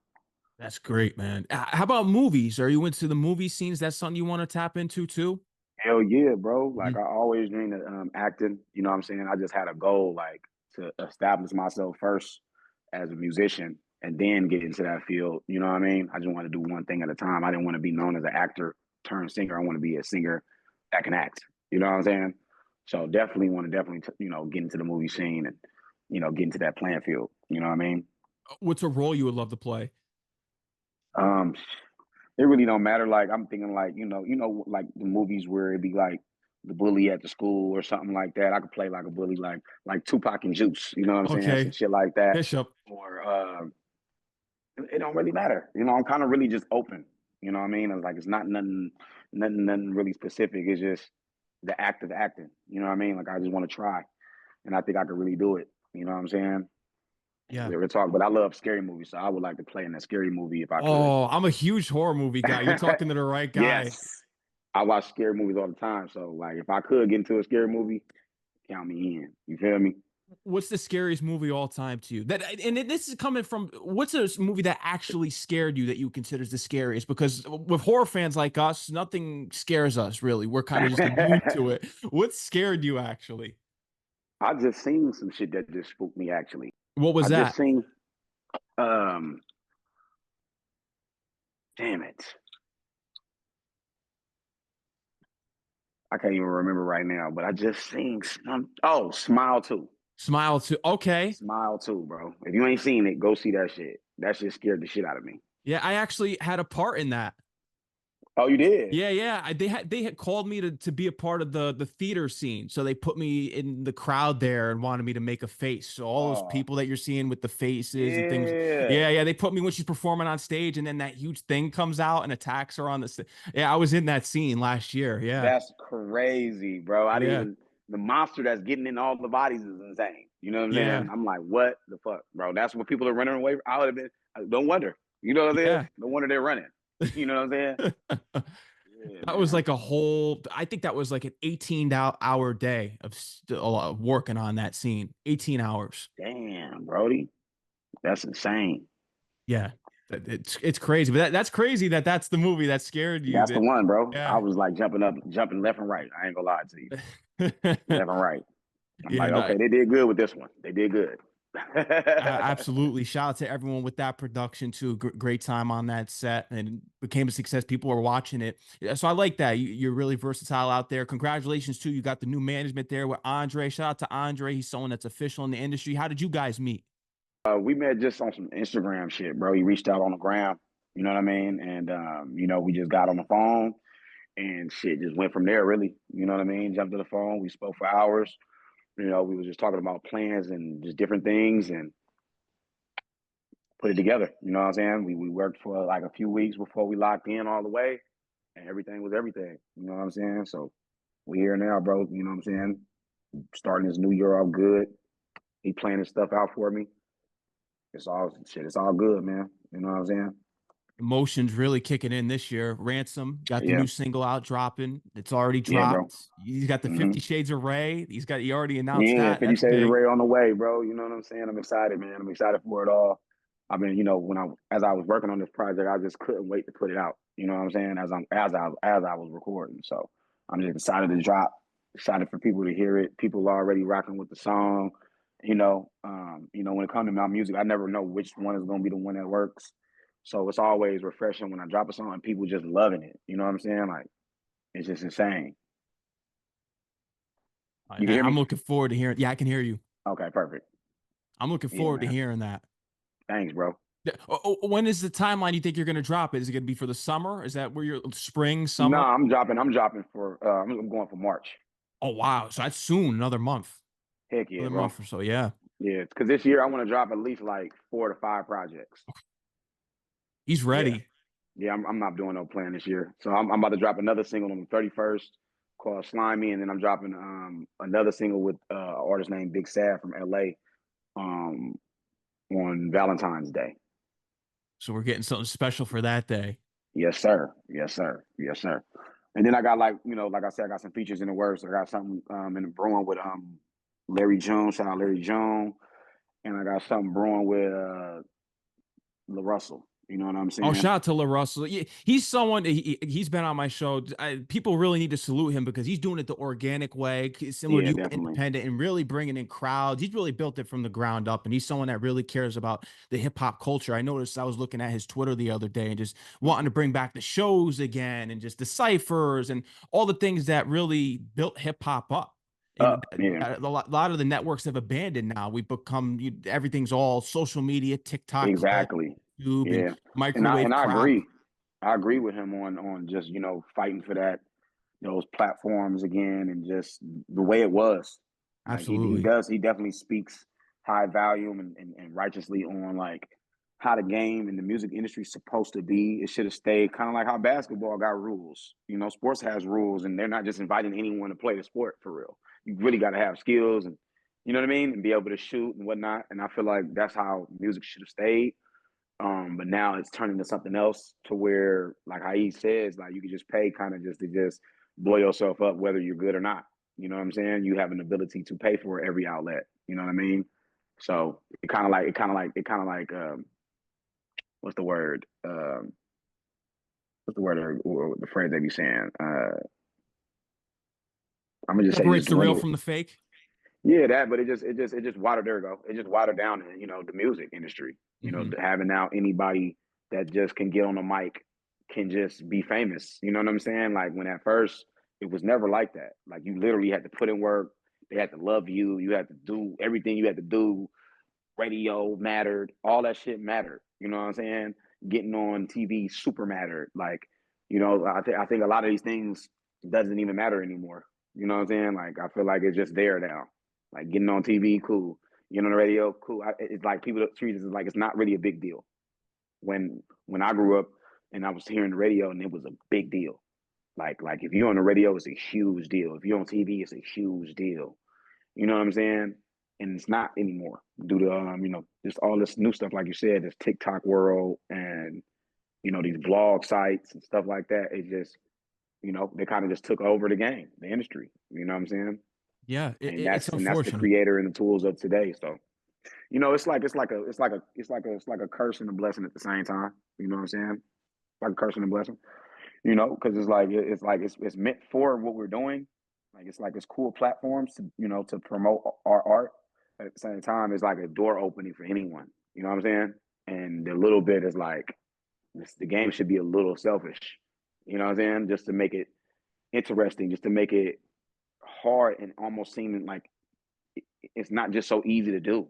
That's great, man. How about movies? Are you into the movie scenes? That's something you want to tap into too? Hell yeah, bro. Like Mhm. I always dreamed of acting. You know what I'm saying? I just had a goal like to establish myself first as a musician and then get into that field. You know what I mean? I just want to do one thing at a time. I didn't want to be known as an actor turned singer. I want to be a singer that can act. You know what I'm saying? So definitely want to get into the movie scene and get into that playing field. You know what I mean? What's a role you would love to play? Um, it really don't matter. Like I'm thinking, like like the movies where it'd be like the bully at the school or something like that. I could play like a bully, like Tupac and Juice. You know what I'm saying? Some Okay, shit like that. Bishop. Or it don't really matter. I'm kind of really just open. You know what I mean? It's like it's not nothing really specific. It's just the act of acting. You know what I mean? Like I just want to try, and I think I could really do it. You know what I'm saying? Yeah. We're talking, but I love scary movies, so I would like to play in a scary movie if I could. Oh, I'm a huge horror movie guy. You're talking to the right guy. Yes. I watch scary movies all the time. So like if I could get into a scary movie, count me in. You feel me? What's the scariest movie all time to you? This is coming from what's a movie that actually scared you that you consider the scariest? Because with horror fans like us, nothing scares us really. We're kind of just immune to it. What scared you actually? I just seen some shit that just spooked me actually. What was I just that? seen um damn it. I can't even remember right now, but I just seen Smile 2. Smile to okay. Smile 2, bro. If you ain't seen it, go see that shit. That shit scared the shit out of me. Yeah, I actually had a part in that. Oh, you did? Yeah. They had called me to be a part of the theater scene, so they put me in the crowd there and wanted me to make a face. So all those Oh, people that you're seeing with the faces and things, yeah. yeah. They put me when she's performing on stage, and then that huge thing comes out and attacks her on the. Yeah, I was in that scene last year. Yeah, That's crazy, bro. I didn't yeah, even the monster that's getting in all the bodies is insane. You know what I'm saying? yeah, I'm like, what the fuck, bro? That's what people are running away from. I would have been. Don't wonder. You know what I'm saying? yeah. No wonder they're running. You know what I'm saying? Yeah, That was man. like a whole. I think that was like an 18-hour day of still working on that scene. 18 hours. Damn, Brody. That's insane. Yeah, it's crazy, but that's crazy that that's the movie that scared you. That's the That one, bro. I yeah, was like jumping up, jumping left and right. I ain't gonna lie to you. Left and right. I'm yeah, like, no, okay, they did good with this one. They did good. Absolutely. Shout out to everyone with that production too. Great time on that set and became a success. People are watching it. Yeah, so I like that. You're really versatile out there. Congratulations too. You got the new management there with Andre. Shout out to Andre. He's someone that's official in the industry. How did you guys meet? We met just on some Instagram shit, bro. He reached out on the gram, you know what I mean? And we just got on the phone and shit just went from there, really. You know what I mean? Jumped to the phone, we spoke for hours. We was just talking about plans and just different things and put it together. You know what I'm saying? We worked for like a few weeks before we locked in all the way, and everything was everything. You know what I'm saying? So we here now, bro. You know what I'm saying? Starting this new year off good. He planning stuff out for me. It's all shit. It's all good, man. You know what I'm saying? Emotions really kicking in this year. Ransom got the Yeah, new single out dropping. It's already yeah, bro. dropped. He's got the Hmm. 50 Shades of Ray. He already announced Yeah, that. 50 That's Shades of big. Ray on the way, bro. You know what I'm saying? I'm excited, man. I'm excited for it all. I mean, when as I was working on this project, I just couldn't wait to put it out. You know what I'm saying? As I was recording. So I'm just excited to drop, excited for people to hear it. People are already rocking with the song. When it comes to my music, I never know which one is gonna be the one that works. So it's always refreshing when I drop a song and people just loving it. You know what I'm saying? Like it's just insane. You can hear I'm me? looking forward to hearing. Yeah, I can hear you. Okay, perfect. I'm looking Yeah, forward to man. hearing that. Thanks, bro. Yeah. When is the timeline you think you're going to drop it? Is it going to be for the summer? Is that where you're spring, No, summer? I'm dropping for. I'm going for March. Oh, wow. So that's soon, Heck yeah, another bro. month or so. Yeah. Yeah, because this year I want to drop at least like 4 to 5 projects. He's Yeah, ready. yeah. I'm not doing no plan this year, so I'm about to drop another single on the 31st called "Slimy," and then I'm dropping another single with an artist named Big Sad from LA um on Valentine's Day. So we're getting something special for that day. Yes, sir. Yes, sir. Yes, sir. And then I got like I said, I got some features in the works. I got something in the brewing with Larry June. Shout out Larry June. And I got something brewing with La Russell. You know what I'm Oh, saying? shout out to La Russell. He's someone, he's been on my show. People really need to salute him because he's doing it the organic way, similar to Yeah, you, definitely. independent, and really bringing in crowds. He's really built it from the ground up, and he's someone that really cares about the hip hop culture. I noticed I was looking at his Twitter the other day and just wanting to bring back the shows again and just the ciphers and all the things that really built hip hop up. And Yeah, a lot of the networks have abandoned now. We've become everything's all social media, TikTok clips, exactly. YouTube, and Yeah. And I microwave and I crowd. agree. I agree with him on just, fighting for those platforms again and just the way it was. Like Absolutely. he definitely speaks high volume and righteously on like how the game and the music industry is supposed to be. It should have stayed kind of like how basketball got rules. Sports has rules and they're not just inviting anyone to play the sport for real. You really got to have skills and you know what I mean? And be able to shoot and whatnot. And I feel like that's how music should have stayed. But now it's turning to something else to where, like how he says, like you can just pay kind of just to just blow yourself up, whether you're good or not. You know what I'm saying? You have an ability to pay for every outlet. You know what I mean? So what's the word? What's the word or the phrase they be saying? I'm gonna just say Separates just the real dwindle. from the fake. Yeah, that, but it just watered. There we go. It just watered down, the music industry. Hmm. Having now anybody that just can get on the mic can just be famous. You know what I'm saying? Like when at first it was never like that. Like you literally had to put in work. They had to love you. You had to do everything you had to do. Radio mattered. All that shit mattered. You know what I'm saying? Getting on TV super mattered. Like, I think a lot of these things doesn't even matter anymore. You know what I'm saying? Like I feel like it's just there now. Like getting on TV, cool. Getting on the radio, cool. It's like people treat it as like it's not really a big deal. When I grew up and I was hearing the radio and it was a big deal. Like if you're on the radio, it's a huge deal. If you're on TV, it's a huge deal. You know what I'm saying? And it's not anymore due to just all this new stuff, like you said, this TikTok world and these blog sites and stuff like that. It just they kind of just took over the game, the industry. You know what I'm saying? Yeah, And it's that's the unfortunate. creator and the tools of today. So it's like a curse and a blessing at the same time. You know what I'm saying? Like a curse and a blessing. Because it's meant for what we're doing. Like it's cool platforms to to promote our art, at the same time, it's like a door opening for anyone. You know what I'm saying? And the little bit is like the game should be a little selfish. You know what I'm saying? Just to make it interesting, just to make it hard and almost seeming like it's not just so easy to do,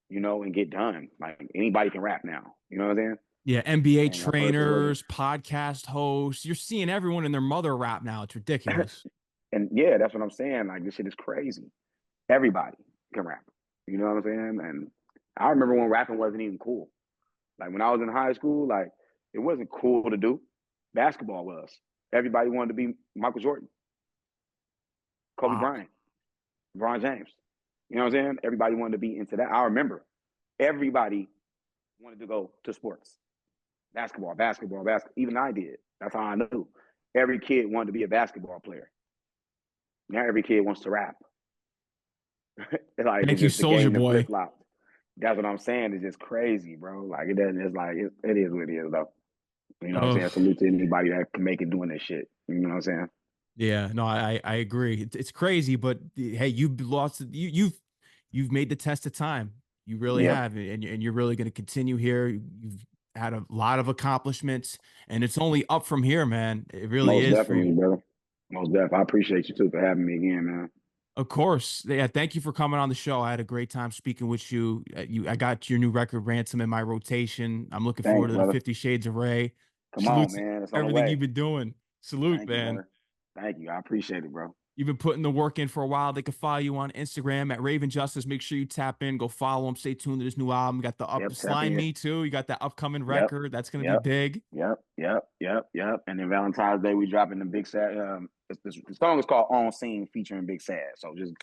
you know, and get done. Like anybody can rap now. You know what I'm saying? Yeah, NBA And at first it wasn't. trainers, podcast hosts. You're seeing everyone and their mother rap now. It's ridiculous. And yeah, that's what I'm saying. Like this shit is crazy. Everybody can rap. You know what I'm saying? And I remember when rapping wasn't even cool. Like when I was in high school, like it wasn't cool to do. Basketball was. Everybody wanted to be Michael Jordan, Kobe Wow. Bryant, LeBron James. You know what I'm saying? Everybody wanted to be into that. I remember everybody wanted to go to sports. Basketball, basketball, basketball. Even I did. That's how I knew. Every kid wanted to be a basketball player. Now every kid wants to rap. Like Thank it's you, just the Soldier game that flip Boy. flopped. That's what I'm saying. It's just crazy, bro. Like it doesn't. It's like it is what it is, though. You know what I'm Oh, saying? Salute to anybody that can make it doing this shit. You know what I'm saying? yeah. No, I agree. It's crazy, but hey, you've lost. You've made the test of time. You really Yep. have, and you're really going to continue here. You've had a lot of accomplishments, and it's only up from here, man. It really Most is. For definitely, brother. Most definitely. I appreciate you too for having me again, man. Of course. Yeah, thank you for coming on the show. I had a great time speaking with you. I got your new record, Ransom, in my rotation. I'm looking forward Thanks, to the brother. 50 Shades of Ray. Come Salute on, to man. It's on the everything way. you've been doing. Salute, Thank you, man. brother. Thank you. I appreciate it, bro. You've been putting the work in for a while. They can follow you on Instagram at Rayven Justice. Make sure you tap in, go follow him. Stay tuned to this new album. You got the up Yep. Tap Slime in. Me too. You got that upcoming Yep. record. That's gonna be Yep. big. Yep. And then Valentine's Day, we dropping the Big Sad. The song is called "On Scene" featuring Big Sad. So just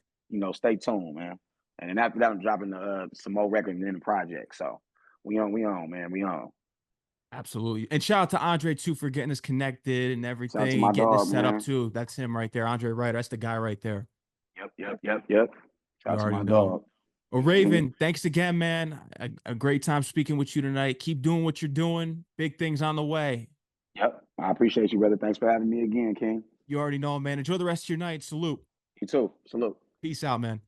stay tuned, man. And then after that, I'm dropping some more records in the project. So we on, man. We on. Absolutely. And shout out to Andre too for getting us connected and Shout out to everything, my getting us dog, set up man. too. That's him right there. Andre Ryder. That's the guy right there. Yep. Shout You out to already my know. dog. Well, Rayven, thanks again, man. A great time speaking with you tonight. Keep doing what you're doing. Big things on the way. Yep. I appreciate you, brother. Thanks for having me again, King. You already know, man. Enjoy the rest of your night. Salute. You too. Salute. Peace out, man.